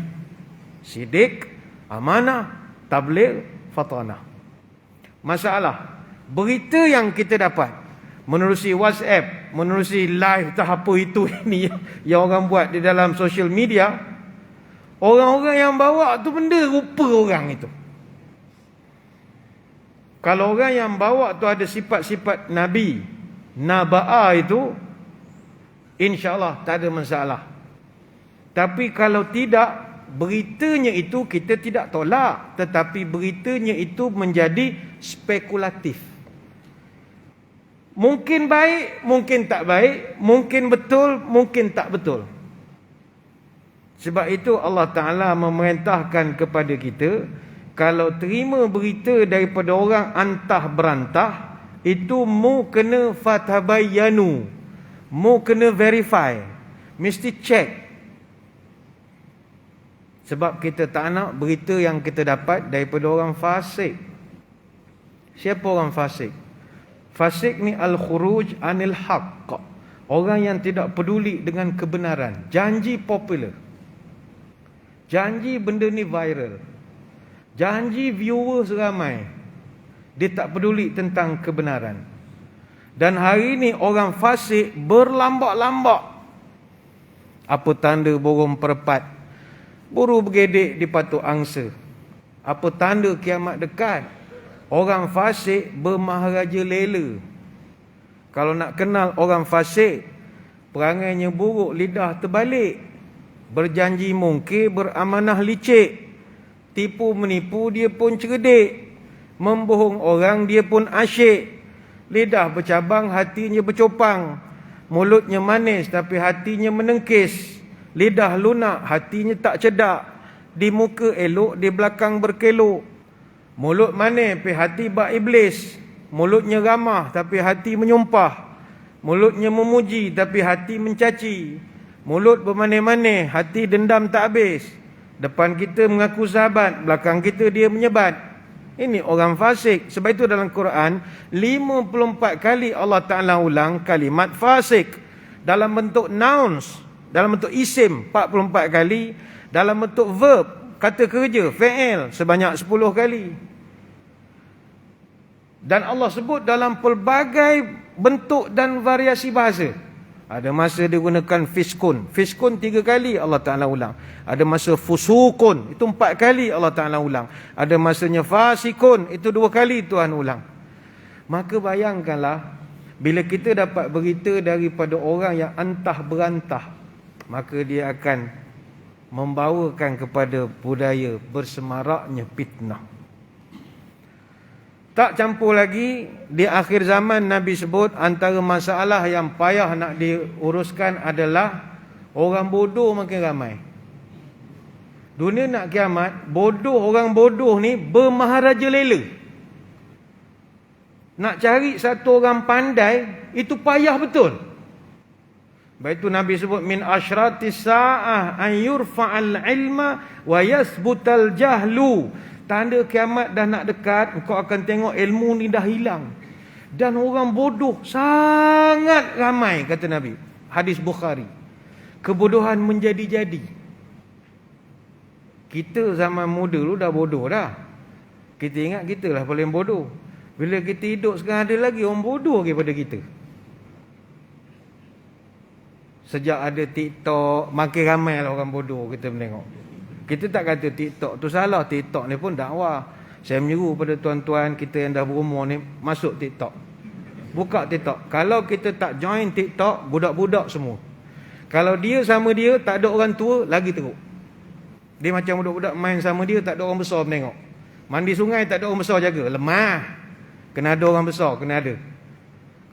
Sidik, amanah, tabligh, fatanah. Masalah, berita yang kita dapat menerusi WhatsApp, menerusi live tahap itu ini yang orang buat di dalam social media, orang-orang yang bawa tu benda rupa orang itu. Kalau orang yang bawa tu ada sifat-sifat Nabi, naba'ah itu, insya-Allah tak ada masalah. Tapi kalau tidak, beritanya itu kita tidak tolak, tetapi beritanya itu menjadi spekulatif. Mungkin baik, mungkin tak baik, mungkin betul, mungkin tak betul. Sebab itu Allah Ta'ala memerintahkan kepada kita, kalau terima berita daripada orang antah berantah, itu mu kena fatabayyanu, mu kena verify, mesti check. Sebab kita tak nak berita yang kita dapat daripada orang fasik. Siapa orang fasik? Fasik ni al-khuruj anil haqq. Orang yang tidak peduli dengan kebenaran. Janji popular. Janji benda ni viral. Janji viewers ramai. Dia tak peduli tentang kebenaran. Dan hari ni orang fasik berlambak-lambak. Apa tanda burung perpat? Buru bergedek di patuk angsa. Apa tanda kiamat dekat? Orang fasik bermaharaja lela. Kalau nak kenal orang fasik, perangainya buruk, lidah terbalik, berjanji mungkir, beramanah licik, tipu menipu dia pun cerdik, membohong orang dia pun asyik, lidah bercabang hatinya bercopang, mulutnya manis tapi hatinya menengkis, lidah lunak, hatinya tak cedak. Di muka elok, di belakang berkelok. Mulut manis, tapi hati bak iblis. Mulutnya ramah, tapi hati menyumpah. Mulutnya memuji, tapi hati mencaci. Mulut bermanis-manis, hati dendam tak habis. Depan kita mengaku sahabat, belakang kita dia menyebat. Ini orang fasik. Sebab itu dalam Quran, 54 kali Allah Ta'ala ulang kalimat fasik. Dalam bentuk nouns, dalam bentuk isim 44 kali, dalam bentuk verb, kata kerja, fi'il, sebanyak 10 kali. Dan Allah sebut dalam pelbagai bentuk dan variasi bahasa. Ada masa dia gunakan fiskun. Fiskun 3 kali Allah Ta'ala ulang. Ada masa fusukun, itu 4 kali Allah Ta'ala ulang. Ada masanya fasikun, itu 2 kali Tuhan ulang. Maka bayangkanlah, bila kita dapat berita daripada orang yang antah berantah, maka dia akan membawakan kepada budaya bersemaraknya fitnah. Tak campur lagi, di akhir zaman Nabi sebut antara masalah yang payah nak diuruskan adalah orang bodoh makin ramai. Dunia nak kiamat, orang bodoh ni bermaharaja lela. Nak cari satu orang pandai, itu payah betul. Baik itu Nabi sebut min asyratis sa'ah an yurfa'al ilma wa yasbutal jahlu. Tanda kiamat dah nak dekat, engkau akan tengok ilmu ni dah hilang. Dan orang bodoh sangat ramai, kata Nabi. Hadis Bukhari. Kebodohan menjadi-jadi. Kita zaman muda dulu dah bodoh dah. Kita ingat kita lah paling bodoh. Bila kita hidup sekarang ada lagi orang bodoh daripada kita. Sejak ada TikTok, makin ramai lah orang bodoh kita menengok. Kita tak kata TikTok tu salah. TikTok ni pun dakwah. Saya menyeru pada tuan-tuan kita yang dah berumur ni, masuk TikTok. Buka TikTok. Kalau kita tak join TikTok, budak-budak semua. Kalau dia sama dia, tak ada orang tua, lagi teruk. Dia macam budak-budak main sama dia, tak ada orang besar menengok. Mandi sungai, tak ada orang besar jaga. Lemah. Kena ada orang besar, kena ada.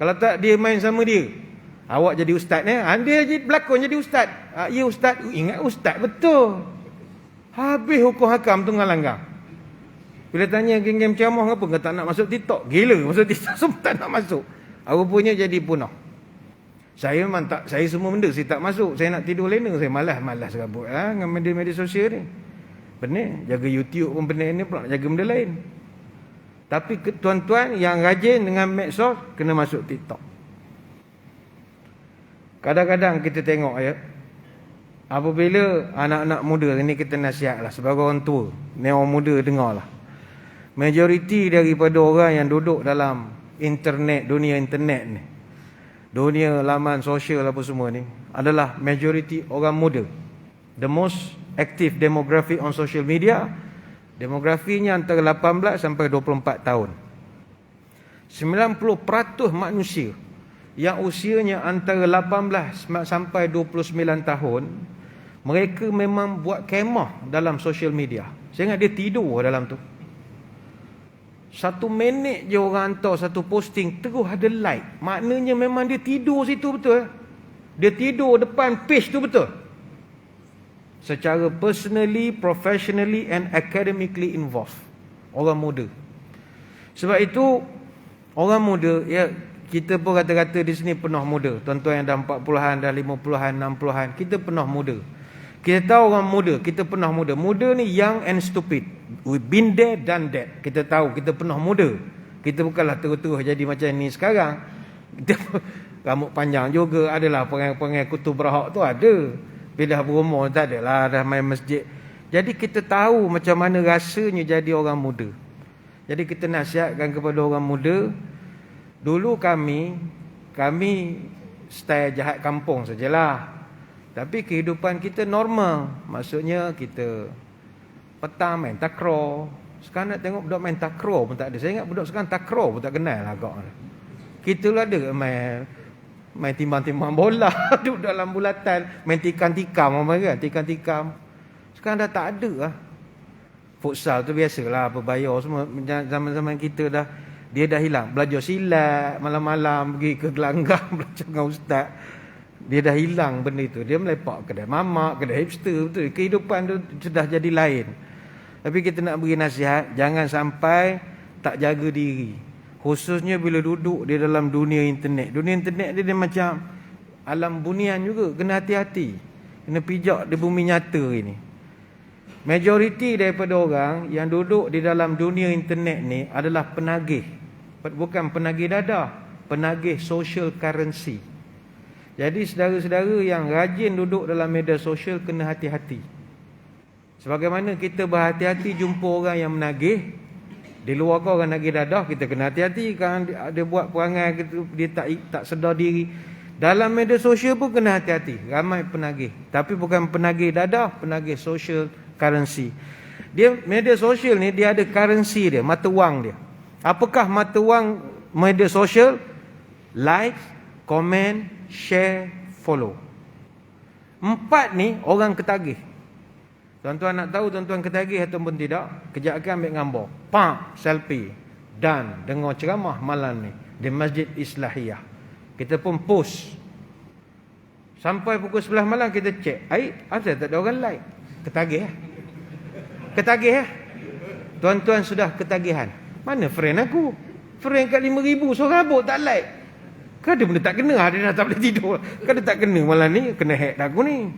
Kalau tak dia main sama dia, awak jadi ustaz ni, dia jadi berlakon jadi ustaz. Ya ustaz, ingat ustaz betul. Habis hukum hakam tu langgar. Bila tanya geng-geng ceramah, apa kata tak nak masuk TikTok? Gila, masuk TikTok semua tak nak masuk. Rupanya jadi punah. Saya memang tak, saya semua benda saya tak masuk. Saya nak tidur lena, saya malas rabut dengan media-media sosial ni. Benar, jaga YouTube pun benar ni pula nak jaga benda lain. Tapi tuan-tuan yang rajin dengan medsos kena masuk TikTok. Kadang-kadang kita tengok ya, apabila anak-anak muda ni, kita nasihatlah sebagai orang tua, ni orang muda dengarlah. Majoriti daripada orang yang duduk dalam internet, dunia internet ni, dunia laman sosial apa semua ni, adalah majoriti orang muda. The most active demographic on social media, demografinya antara 18 sampai 24 tahun. 90% manusia yang usianya antara 18 sampai 29 tahun, mereka memang buat kemah dalam social media. Saya ingat dia tidur dalam tu. 1 minit je orang hantar satu posting, terus ada like. Maknanya memang dia tidur situ betul. Dia tidur depan page tu betul. Secara personally, professionally and academically involved. Orang muda. Sebab itu, orang muda, ya, kita pun kata-kata di sini penuh muda. Tuan-tuan yang dah 40-an, dah 50-an, 60-an, kita penuh muda. Kita tahu orang muda, kita penuh muda. Muda ni young and stupid. We've been there, done that. Kita tahu, kita penuh muda. Kita bukanlah terus-terus jadi macam ni sekarang. Kita rambut panjang juga, adalah perangai-perangai kutub berhak tu ada. Bila dah berumur tak adalah, dah main masjid. Jadi kita tahu macam mana rasanya jadi orang muda. Jadi kita nasihatkan kepada orang muda, dulu kami style jahat kampung sajalah. Tapi kehidupan kita normal. Maksudnya kita petang main takraw. Sekarang nak tengok budak main takraw pun tak ada. Saya ingat budak sekarang takraw pun tak kenal lah agak. Kita lah ada main timbang-timbang bola. Duduk dalam bulatan. Main tikam-tikam kan? Tikam-tikam. Sekarang dah tak ada lah. Futsal tu biasalah, apa bayar semua. Zaman-zaman kita dah, dia dah hilang. Belajar silat malam-malam, pergi ke gelanggang belajar dengan ustaz. Dia dah hilang benda itu. Dia melepak kedai mamak, kedai hipster, betul. Kehidupan tu sudah jadi lain. Tapi kita nak beri nasihat, jangan sampai tak jaga diri. Khususnya bila duduk di dalam dunia internet. Dunia internet dia macam alam bunian juga. Kena hati-hati. Kena pijak di bumi nyata ini. Majoriti daripada orang yang duduk di dalam dunia internet ni adalah penagih. Bukan penagih dadah, penagih social currency. Jadi saudara-saudara yang rajin duduk dalam media sosial kena hati-hati. Sebagaimana kita berhati-hati jumpa orang yang menagih, di luar orang nagih dadah, kita kena hati-hati. Kan dia buat perangai, dia tak sedar diri, Dalam media sosial pun kena hati-hati. Ramai penagih. Tapi bukan penagih dadah, penagih social currency. Media sosial ni dia ada currency dia, mata wang dia. Apakah mata wang media sosial? Like, comment, share, follow. 4 ni orang ketagih. Tuan-tuan nak tahu tuan-tuan ketagih ataupun tidak? Kejap akan ambil gambar. Selfie. Dan dengar ceramah malam ni di Masjid Islahiyah. Kita pun post. Sampai pukul 11 malam kita cek. Asal tak ada orang like. Ketagih. Ketagih. Tuan-tuan sudah ketagihan. Mana friend aku? Friend kat 5,000 seorang abuk tak like. Kan ada benda tak kena. Dia dah tak boleh tidur. Kan dia tak kena malam ni. Kena hack dah aku ni.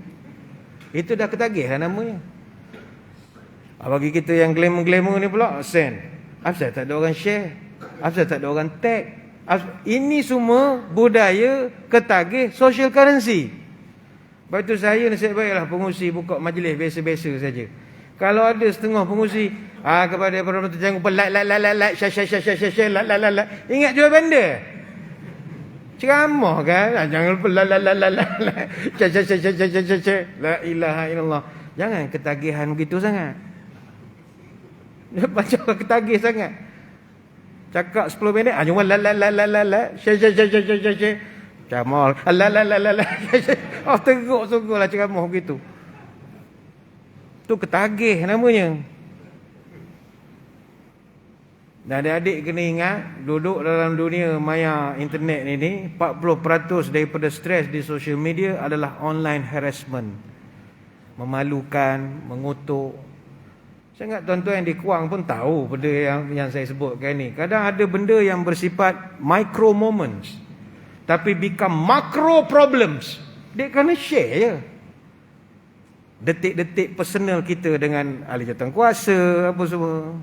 Itu dah ketagih lah namanya. Bagi kita yang glamour-glamour ni pula, send. Asal tak ada orang share. Asal tak ada orang tag. Ini semua budaya ketagih social currency. Sebab itu saya nasihat baiklah pengurusi buka majlis biasa-biasa saja. Kalau ada setengah pengurusi kepada para penonton jangan lupa like, share, like. Ingat jual benda. Ceramah kan? Jangan lupa like, share. La ilaha illallah. Jangan ketagihan begitu sangat. Macam ketagih sangat. Cakap 10 minit cuma share. Ceramah teruk sungguhlah ceramah begitu. Tu ketagih namanya. Dan adik-adik kena ingat, duduk dalam dunia maya internet ini, 40% daripada stres di social media adalah online harassment. Memalukan, mengutuk. Saya ingat tuan-tuan yang di Kuang pun tahu benda yang saya sebutkan ni. Kadang ada benda yang bersifat micro moments, tapi become macro problems. Dia kena share je. Detik-detik personal kita dengan ahli jawatankuasa, apa semua.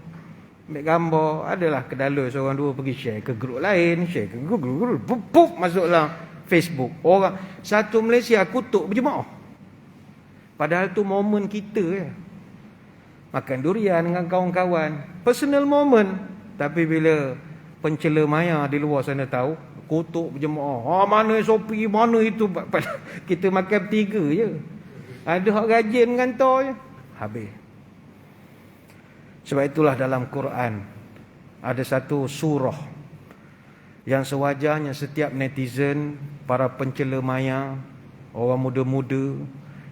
Ambil gambar, adalah kedalui seorang dua pergi share ke grup lain, share ke grup, pup, masuklah Facebook. Orang satu Malaysia kutuk berjemaah. Padahal tu momen kita je. Makan durian dengan kawan-kawan, personal moment. Tapi bila pencela maya di luar sana tahu, kutuk berjemaah. Mana SOP, mana itu. Kita makan 3 je. Ada hak rajin ngantar je. Habis. Sebab itulah dalam Quran ada satu surah yang sewajarnya setiap netizen, para pencela maya, orang muda-muda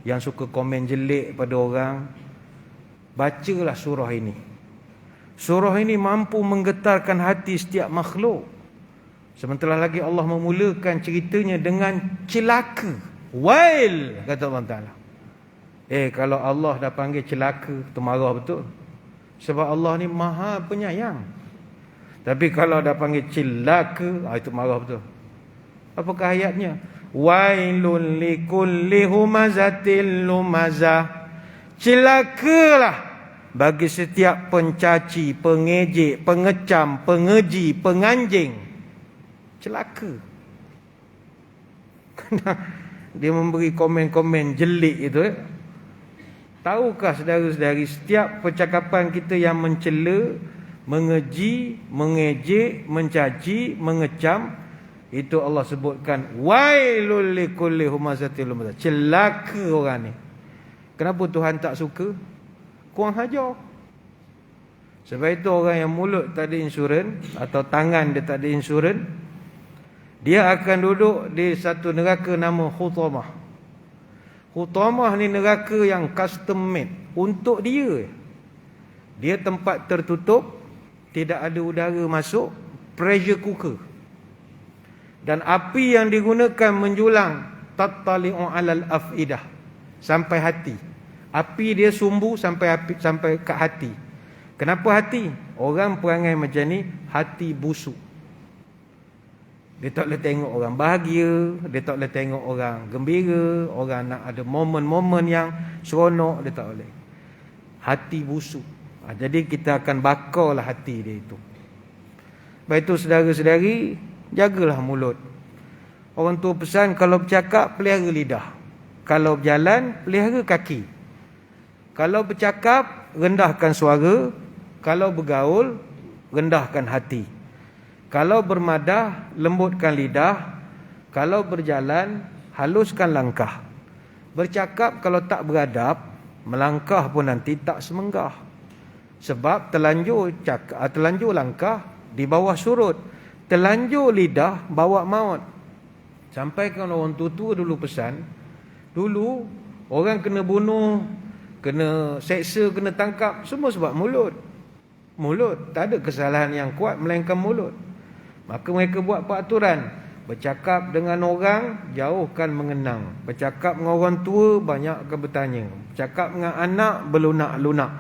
yang suka komen jelek pada orang, bacalah surah ini. Surah ini mampu menggetarkan hati setiap makhluk. Sementara lagi Allah memulakan ceritanya dengan celaka. Wail, kata Allah Ta'ala. Kalau Allah dah panggil celaka, tu marah betul. Sebab Allah ni maha penyayang. Tapi kalau dah panggil celaka, itu marah betul. Apakah ayatnya? Wailul likulli humazatil lumazah. Celakalah bagi setiap pencaci, pengejek, pengecam, pengeji, penganjing. Celaka. Dia memberi komen-komen jelek itu. Tahukah saudara-saudari, setiap percakapan kita yang mencela, mengeji, mengejek, mencaci, mengecam, itu Allah sebutkan wailul likulli humazatil lumazah. Celaka orang ni. Kenapa Tuhan tak suka? Kurang hajar. Sebab itu orang yang mulut tak ada insurans atau tangan dia tak ada insurans, dia akan duduk di satu neraka nama Hutamah. Hutamah ni neraka yang custom made untuk dia. Dia tempat tertutup, tidak ada udara masuk, pressure cooker. Dan api yang digunakan menjulang tattali'u 'alal afidah, sampai hati. Api dia sumbu sampai ke hati. Kenapa hati? Orang perangai macam ni, hati busuk. Dia tak boleh tengok orang bahagia, dia tak boleh tengok orang gembira, orang nak ada momen-momen yang seronok, dia tak boleh. Hati busuk. Jadi kita akan bakarlah hati dia itu. Sebab itu saudara-saudari, jagalah mulut. Orang tua pesan, kalau bercakap, pelihara lidah. Kalau berjalan, pelihara kaki. Kalau bercakap, rendahkan suara. Kalau bergaul, rendahkan hati. Kalau bermadah, lembutkan lidah. Kalau berjalan, haluskan langkah. Bercakap kalau tak beradab, melangkah pun nanti tak semenggah. Sebab terlanjur langkah di bawah surut, terlanjur lidah bawa maut. Sampaikan orang tua dulu pesan, dulu orang kena bunuh, kena seksa, kena tangkap, semua sebab mulut. Mulut, tak ada kesalahan yang kuat melainkan mulut. Maka mereka buat peraturan, bercakap dengan orang, jauhkan mengenang. Bercakap dengan orang tua, banyakkan bertanya. Bercakap dengan anak, berlunak-lunak.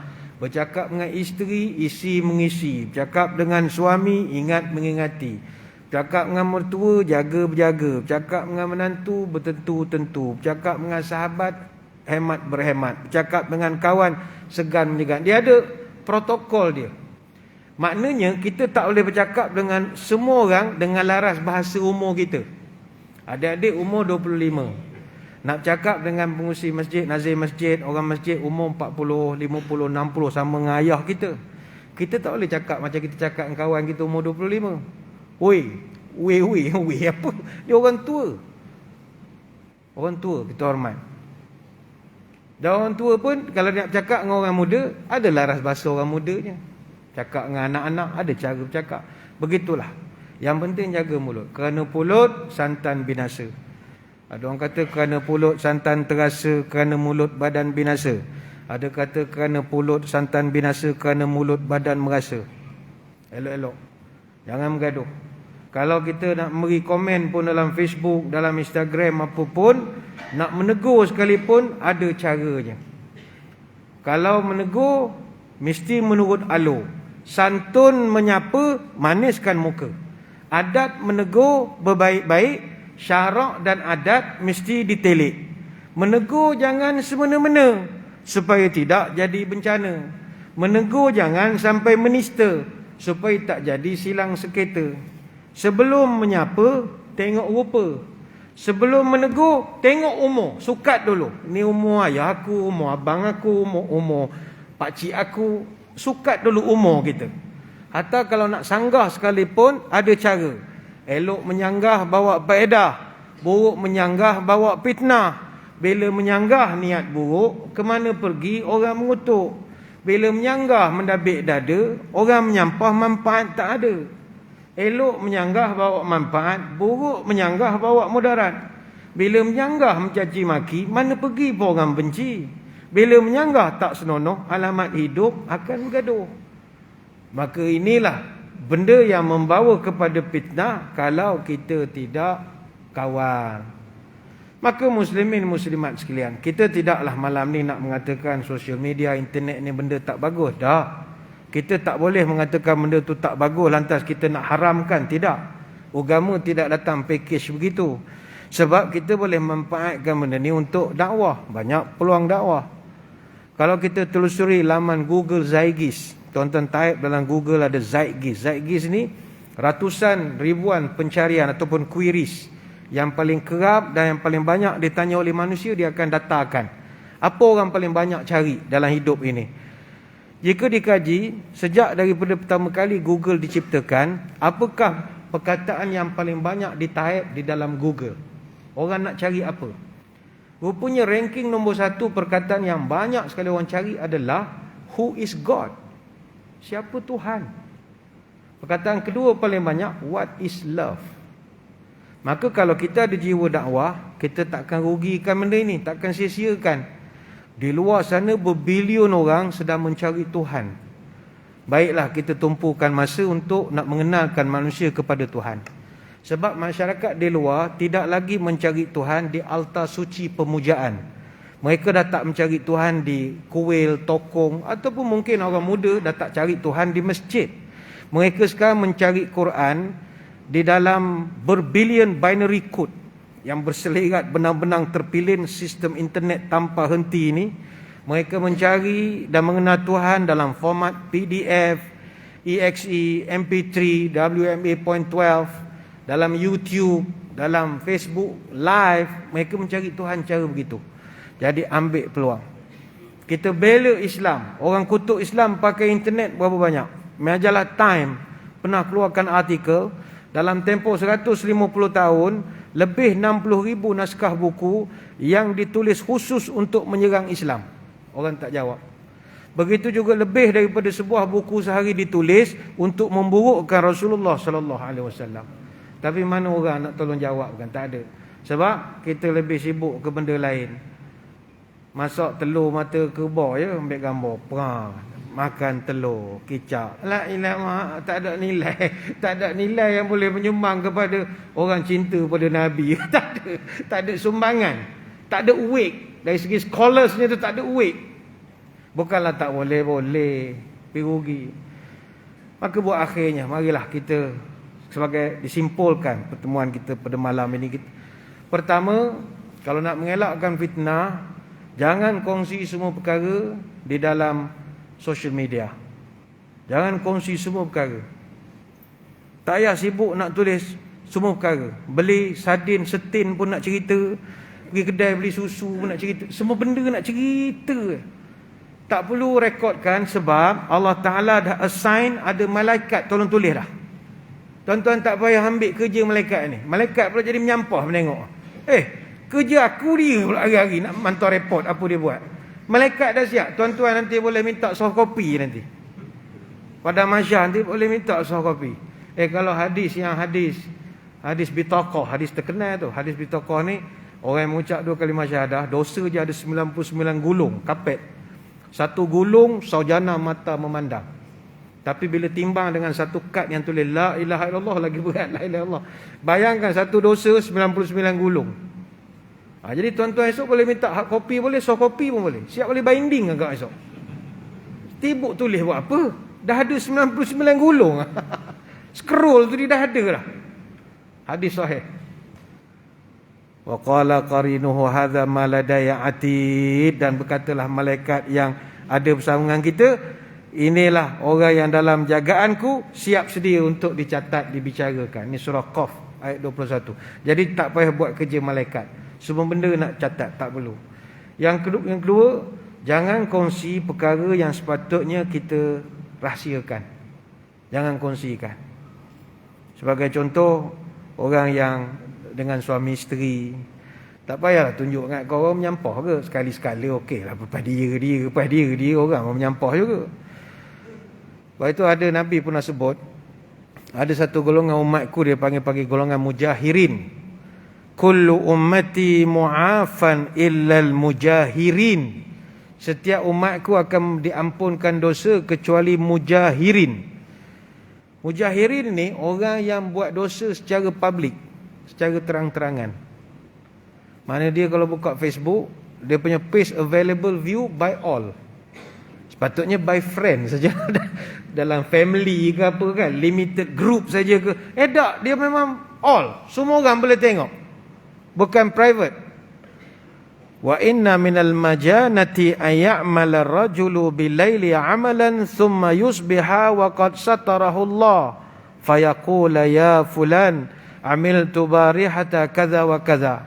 Bercakap dengan isteri, isi mengisi. Bercakap dengan suami, ingat mengingati. Bercakap dengan mertua, jaga berjaga. Bercakap dengan menantu, bertentu-tentu. Bercakap dengan sahabat, hemat berhemat. Bercakap dengan kawan, segan menyegan. Dia ada protokol dia. Maknanya kita tak boleh bercakap dengan semua orang dengan laras bahasa umur kita. Adik-adik umur 25. Nak bercakap dengan pengurusi masjid, nazir masjid, orang masjid umur 40, 50, 60 sama dengan ayah kita. Kita tak boleh cakap macam kita cakap dengan kawan kita umur 25. Weh apa? Dia orang tua. Orang tua kita hormat. Dan orang tua pun kalau nak bercakap dengan orang muda, ada laras bahasa orang mudanya. Cakap dengan anak-anak, ada cara bercakap. Begitulah. Yang penting jaga mulut. Kerana mulut, santan binasa. Ada orang kata kerana mulut, santan terasa, kerana mulut, badan binasa. Ada kata kerana mulut, santan binasa, kerana mulut, badan merasa. Elok-elok. Jangan bergaduh. Kalau kita nak beri komen pun dalam Facebook, dalam Instagram, apa pun, nak menegur sekalipun, ada caranya. Kalau menegur, mesti menurut alur. Santun menyapa, maniskan muka. Adat menegur berbaik-baik, syarak dan adat mesti ditelik. Menegur jangan semena-mena supaya tidak jadi bencana. Menegur jangan sampai menista supaya tak jadi silang seketa. Sebelum menyapa, tengok rupa. Sebelum menegur, tengok umur. Sukat dulu. Ni umur ayah aku, umur abang aku, umur pakcik aku. Sukat dulu umur kita. Hatta kalau nak sanggah sekalipun, ada cara. Elok menyanggah bawa faedah, buruk menyanggah bawa fitnah. Bila menyanggah niat buruk, ke mana pergi orang mengutuk. Bila menyanggah mendabik dada, orang menyampah manfaat tak ada. Elok menyanggah bawa manfaat, buruk menyanggah bawa mudarat. Bila menyanggah mencaci maki, mana pergi pun orang benci. Bila menyanggah tak senonoh, alamat hidup akan bergaduh. Maka inilah benda yang membawa kepada fitnah kalau kita tidak kawal. Maka muslimin muslimat sekalian, kita tidaklah malam ni nak mengatakan sosial media, internet ni benda tak bagus. Dah. Kita tak boleh mengatakan benda tu tak bagus lantas kita nak haramkan. Tidak. Agama tidak datang package begitu. Sebab kita boleh manfaatkan benda ni untuk dakwah. Banyak peluang dakwah. Kalau kita telusuri laman Google Zaigis, tuan-tuan type dalam Google ada Zaigis. Zaigis ni ratusan ribuan pencarian ataupun queries yang paling kerap dan yang paling banyak ditanya oleh manusia, dia akan datakan. Apa orang paling banyak cari dalam hidup ini? Jika dikaji, sejak daripada pertama kali Google diciptakan, apakah perkataan yang paling banyak di-type di dalam Google? Orang nak cari apa? Rupanya ranking nombor 1 perkataan yang banyak sekali orang cari adalah who is God? Siapa Tuhan? Perkataan kedua paling banyak, what is love? Maka kalau kita ada jiwa dakwah, kita takkan rugikan benda ini, takkan sia-siakan. Di luar sana berbilion orang sedang mencari Tuhan. Baiklah kita tumpukan masa untuk nak mengenalkan manusia kepada Tuhan. Sebab masyarakat di luar tidak lagi mencari Tuhan di altar suci pemujaan. Mereka dah tak mencari Tuhan di kuil, tokong, ataupun mungkin orang muda dah tak cari Tuhan di masjid. Mereka sekarang mencari Quran di dalam berbilion binary code yang berselerat benang-benang terpilin sistem internet tanpa henti ini. Mereka mencari dan mengenal Tuhan dalam format PDF, EXE, MP3, WMA.12, dalam YouTube, dalam Facebook Live. Mereka mencari Tuhan cara begitu. Jadi ambil peluang. Kita bela Islam. Orang kutuk Islam pakai internet berapa banyak? Majalah Time pernah keluarkan artikel, dalam tempoh 150 tahun lebih 60,000 naskah buku yang ditulis khusus untuk menyerang Islam. Orang tak jawab. Begitu juga lebih daripada sebuah buku sehari ditulis untuk memburukkan Rasulullah sallallahu alaihi wasallam. Tapi mana orang nak tolong jawab kan? Tak ada. Sebab kita lebih sibuk ke benda lain. Masak telur mata kerbau je, ambil gambar, perang, makan telur, kicap. La ilaha, tak ada nilai. Tak ada nilai yang boleh menyumbang kepada orang cinta pada Nabi. Tak ada. Tak ada sumbangan. Tak ada weight. Dari segi scholarsnya tu tak ada weight. Bukanlah tak boleh, pergi rugi. Maka buat akhirnya, marilah kita sebagai disimpulkan pertemuan kita pada malam ini. Pertama, kalau nak mengelakkan fitnah, jangan kongsi semua perkara di dalam social media. Jangan kongsi semua perkara. Tak payah sibuk nak tulis semua perkara. Beli sardin, setin pun nak cerita. Pergi kedai beli susu pun nak cerita. Semua benda nak cerita. Tak perlu rekodkan sebab Allah Ta'ala dah assign ada malaikat tolong tulis dah. Tuan-tuan tak payah ambil kerja malaikat ni. Malaikat pula jadi menyampah menengok. Kerja aku dia pula hari-hari nak mantau report apa dia buat. Malaikat dah siap. Tuan-tuan nanti boleh minta soft copy nanti. Pada masyarakat nanti boleh minta soft copy. Kalau hadis bitaqah, hadis terkenal tu. Hadis bitaqah ni, orang yang mengucap 2 kalimah syahadah, dosa je ada 99 gulung, kapet. Satu gulung, saujana mata memandang. Tapi bila timbang dengan satu kad yang tulis La ilaha illallah, lagi berat La ilaha illallah. Bayangkan satu dosa 99 gulung. Jadi tuan-tuan esok boleh minta hard copy boleh, soft copy pun boleh. Siap boleh binding agak esok. Tibuk tulis buat apa? Dah ada 99 gulung. Scroll tu dia dah ada dah. Hadis sahih. Wa qala qarinuhu hadza ma ladaya atid, dan berkatalah malaikat yang ada bersama dengan kita, inilah orang yang dalam jagaanku, siap sedia untuk dicatat, dibicarakan. Ini surah Qaf ayat 21. Jadi tak payah buat kerja malaikat. Semua benda nak catat, tak perlu. Yang kedua, jangan kongsi perkara yang sepatutnya kita rahsiakan. Jangan kongsikan. Sebagai contoh, orang yang dengan suami isteri, tak payahlah tunjuk kat kau orang menyampah ke. Sekali-sekala okeylah, lepas dia orang menyampah juga. Lepas itu ada Nabi pernah sebut, ada satu golongan umatku dia panggil golongan mujahirin. Kullu ummati mu'afan illal mujahirin. Setiap umatku akan diampunkan dosa kecuali mujahirin. Mujahirin ni orang yang buat dosa secara public, secara terang-terangan. Mana dia kalau buka Facebook, dia punya page available view by all. Sepatutnya by friend saja. Dalam family ke apa kan, limited group saja ke. Tak, dia memang all. Semua orang boleh tengok. Bukan private. Wa inna minal majanati ayya'mala ar-rajulu bilaili 'amalan thumma yusbiha wa qad satarahu Allah fayaqula ya fulan amiltu barihata kadza wa kadza.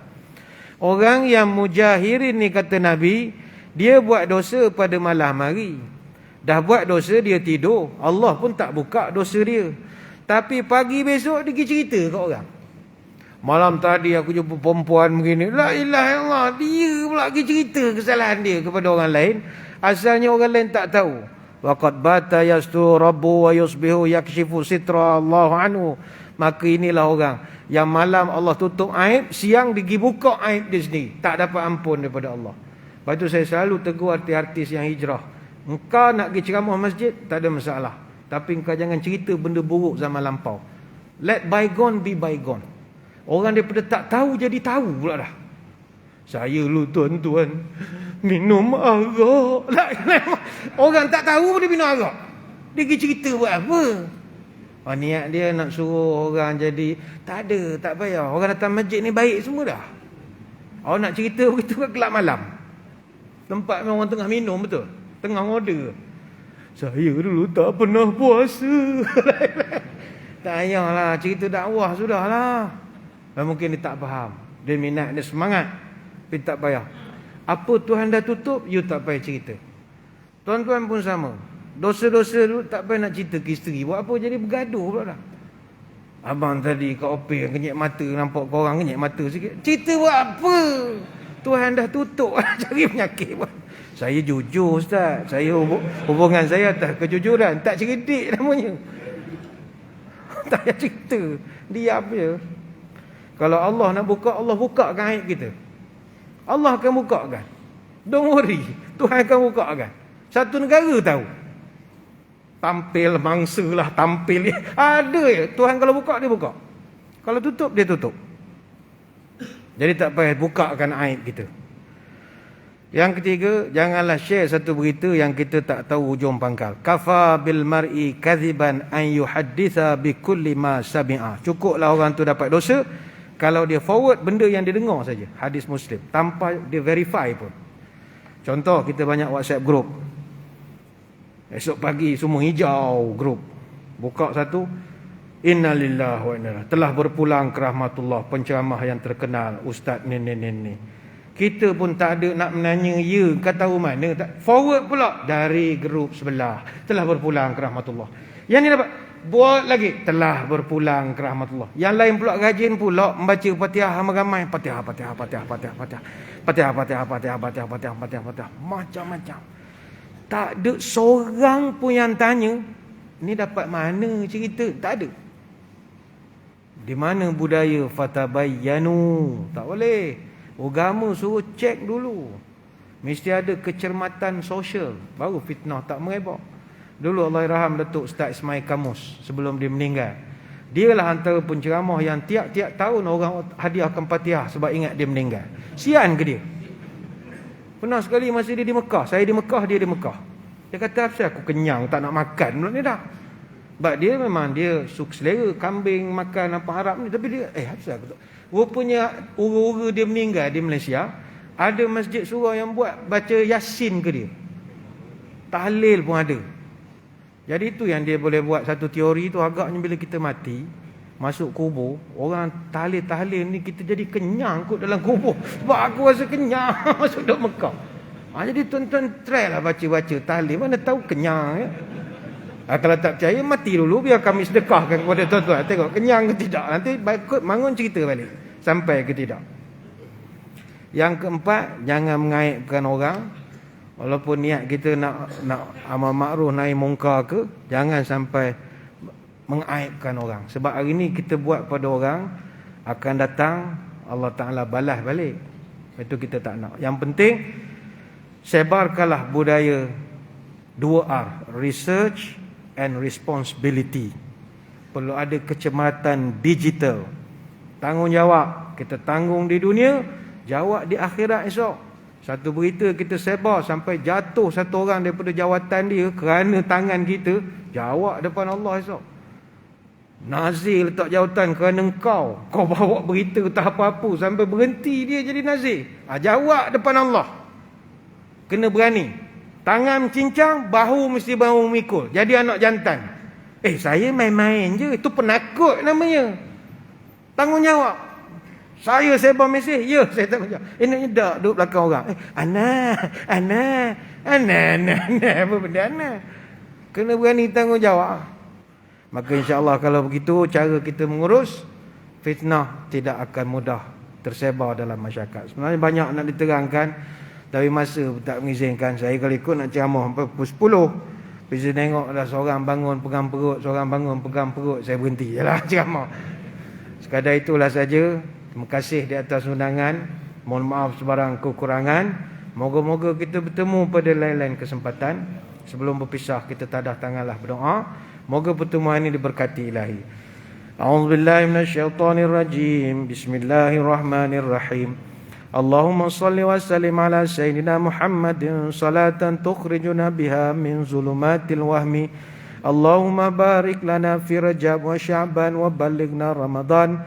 Orang yang mujahirin ni, kata Nabi, dia buat dosa pada malam hari. Dah buat dosa, dia tidur. Allah pun tak buka dosa dia. Tapi pagi besok dia pergi cerita kat orang. Malam tadi aku jumpa perempuan begini. La ilaha illallah. Dia pula pergi cerita kesalahan dia kepada orang lain. Asalnya orang lain tak tahu. Waqad bata yastu rabbu wa yusbihu yakshifu sitra Allah anhu. Maka inilah orang yang malam Allah tutup aib, siang pergi buka aib dia sendiri. Tak dapat ampun daripada Allah. Lepas tu saya selalu tegur artis-artis yang hijrah. Engkau nak pergi ceramah masjid, tak ada masalah. Tapi engkau jangan cerita benda buruk zaman lampau. Let bygone be bygone. Orang daripada tak tahu jadi tahu pula dah. Saya lu tuan-tuan minum arak. Orang tak tahu dia minum arak. Dia pergi cerita buat apa? Niat dia nak suruh orang jadi. Tak ada, tak payah. Orang datang masjid ni baik semua dah. Orang nak cerita begitu ke kelab malam. Tempat memang orang tengah minum betul. Tengah order. Saya dulu tak pernah puasa. Tak payahlah, cerita dakwah sudahlah. Mungkin dia tak faham. Dia minat, dia semangat. Tapi tak payah. Apa Tuhan dah tutup, you tak payah cerita. Tuan-tuan pun sama. Dosa-dosa dulu tak payah nak cerita ke isteri. Buat apa jadi bergaduh pula dah. Abang tadi kat opel kenyek mata, nampak korang kenyek mata sikit. Cerita buat apa? Tuhan dah tutup cari penyakit pun. Saya jujur Ustaz. Saya hubungan saya atas kejujuran. Tak cerdik namanya. Tak payah cerita. Diam je. Kalau Allah nak buka, Allah bukakan aib kita. Allah akan bukakan. Don't worry. Tuhan akan bukakan. Satu negara tahu. Tampil mangsa lah, tampil. Ada ya. Tuhan kalau buka, dia buka. Kalau tutup, dia tutup. Jadi tak payah bukakan aib kita. Yang ketiga, janganlah share satu berita yang kita tak tahu hujung pangkal. Kafa bil mar'i kadhiban an yuhadditha bi kulli ma sami'a. Cukuplah orang tu dapat dosa kalau dia forward benda yang dia dengar saja. Hadis Muslim, tanpa dia verify pun. Contoh, kita banyak WhatsApp group. Esok pagi semua hijau group. Buka satu, innalillahi wa inna ilaihi, telah berpulang ke rahmatullah penceramah yang terkenal Ustaz ni. Kita pun tak ada nak menanya, ya kau tahu mana, tak forward pula dari grup sebelah, telah berpulang ke rahmatullah. Yang ni dapat buat lagi, telah berpulang ke rahmatullah. Yang lain pula rajin pula membaca Fatihah ramai-ramai, Fatihah, macam-macam. Tak ada seorang pun yang tanya, ni dapat mana cerita? Tak ada. Di mana budaya fatabayyanu? Tak boleh. Agama suruh cek dulu. Mesti ada kecermatan sosial, baru fitnah tak merebak. Dulu Allahyarham Datuk Ustaz Ismail Kamus, sebelum dia meninggal, dia lah antara penceramah yang tiap-tiap tahun orang hadiahkan Fatihah sebab ingat dia meninggal. Sian ke dia? Pernah sekali masa dia di Mekah, saya di Mekah, dia di Mekah. Dia kata, "Apa aku kenyang, tak nak makan." Belum ni dah. Sebab dia memang dia suka selera kambing, makan apa Arab ni. Tapi dia, apa aku tak. Rupanya ura-ura dia meninggal di Malaysia, ada masjid surau yang buat baca Yasin ke dia. Tahlil pun ada. Jadi itu yang dia boleh buat satu teori tu, agaknya bila kita mati, masuk kubur, orang tahlil-tahlil ni kita jadi kenyang kot dalam kubur. Sebab aku rasa kenyang masuk dalam Mekah. Jadi tuan-tuan try lah baca-baca tahlil, mana tahu kenyang ya. Kalau tak percaya, mati dulu, biar kami sedekahkan kepada tuan-tuan. Tengok kenyang ke tidak. Nanti bangun cerita balik sampai ke tidak. Yang keempat, jangan mengaibkan orang. Walaupun niat kita nak amal makruf nahi mungkar ke, jangan sampai mengaibkan orang. Sebab hari ni kita buat pada orang, akan datang Allah Ta'ala balas balik. Itu kita tak nak. Yang penting, sebarkanlah budaya 2R, research and responsibility. Perlu ada kecermatan digital. Tanggungjawab. Kita tanggung di dunia, jawab di akhirat esok. Satu berita kita sebar sampai jatuh satu orang daripada jawatan dia kerana tangan kita, jawab depan Allah esok. Nazir letak jawatan kerana kau bawa berita tak apa-apa sampai berhenti dia jadi nazir. Jawab depan Allah. Kena berani. Tangan cincang, bahu mesti bahu mikul. Jadi anak jantan. Saya main-main je. Itu penakut namanya. Tanggungjawab. Saya sebar mesej. Ya, saya tanggungjawab. Nak tak duduk belakang orang. Ana. Apa benda Ana? Kena berani tanggungjawab. Maka insya-Allah kalau begitu cara kita mengurus, fitnah tidak akan mudah tersebar dalam masyarakat. Sebenarnya banyak nak diterangkan, tapi masa tak mengizinkan. Saya kalau ikut nak ceramah sampai pukul 10. Bila tengok ada seorang bangun pegang perut, seorang bangun pegang perut, saya berhenti je lah ceramah. Sekadar itulah saja. Terima kasih di atas undangan. Mohon maaf sebarang kekurangan. Moga-moga kita bertemu pada lain-lain kesempatan. Sebelum berpisah, kita tadah tanganlah berdoa. Moga pertemuan ini diberkati ilahi. A'udzubillahi minasyaitonirrajim. Bismillahirrahmanirrahim. Allahumma salli wa sallim ala Sayyidina Muhammadin salatan tukhrijuna biha min zulumatil wahmi. Allahumma barik lana fi Rajab wa Sya'ban wa balighna Ramadan.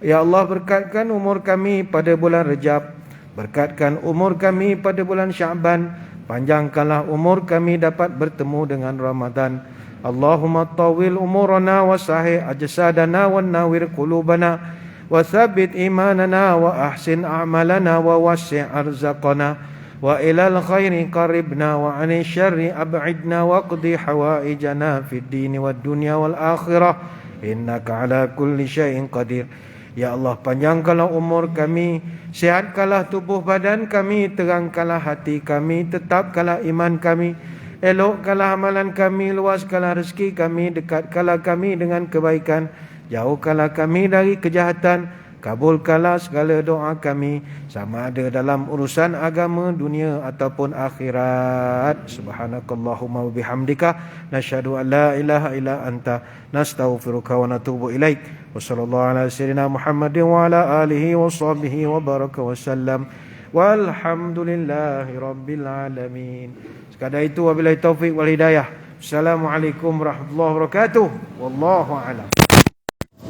Ya Allah, berkatkan umur kami pada bulan Rajab, berkatkan umur kami pada bulan Sya'ban, panjangkanlah umur kami dapat bertemu dengan Ramadan. Allahumma tawil umurana wa sahih ajsadana wa nawir qulubana wa thabbit imanana wa ahsin a'malana wa wasi' arzaqana wa ilal khairi qaribna wa 'anil syarri ab'idna wa qdi hawaijana fid dini wad dunya wal akhirah innaka ala kulli syai'in qadir. Ya Allah, panjangkanlah umur kami, sihatkanlah tubuh badan kami, terangkanlah hati kami, tetapkanlah iman kami, elokkanlah amalan kami, luaskanlah rezeki kami, dekatkanlah kami dengan kebaikan, jauhkanlah kami dari kejahatan, kabulkanlah segala doa kami, sama ada dalam urusan agama, dunia ataupun akhirat. Subhanakallahumma wa bihamdika, nasyhadu an la ilaha illa anta, nastaghfiruka wa natubu ilaik. Wa sallallahu ala sayyidina Muhammadin wa ala alihi wa sahbihi wa baraka wa sallam. Walhamdulillahi rabbil alamin. Sekadar itu, wabillahi taufik wal hidayah. Assalamualaikum warahmatullahi wabarakatuh. Wallahu a'lam.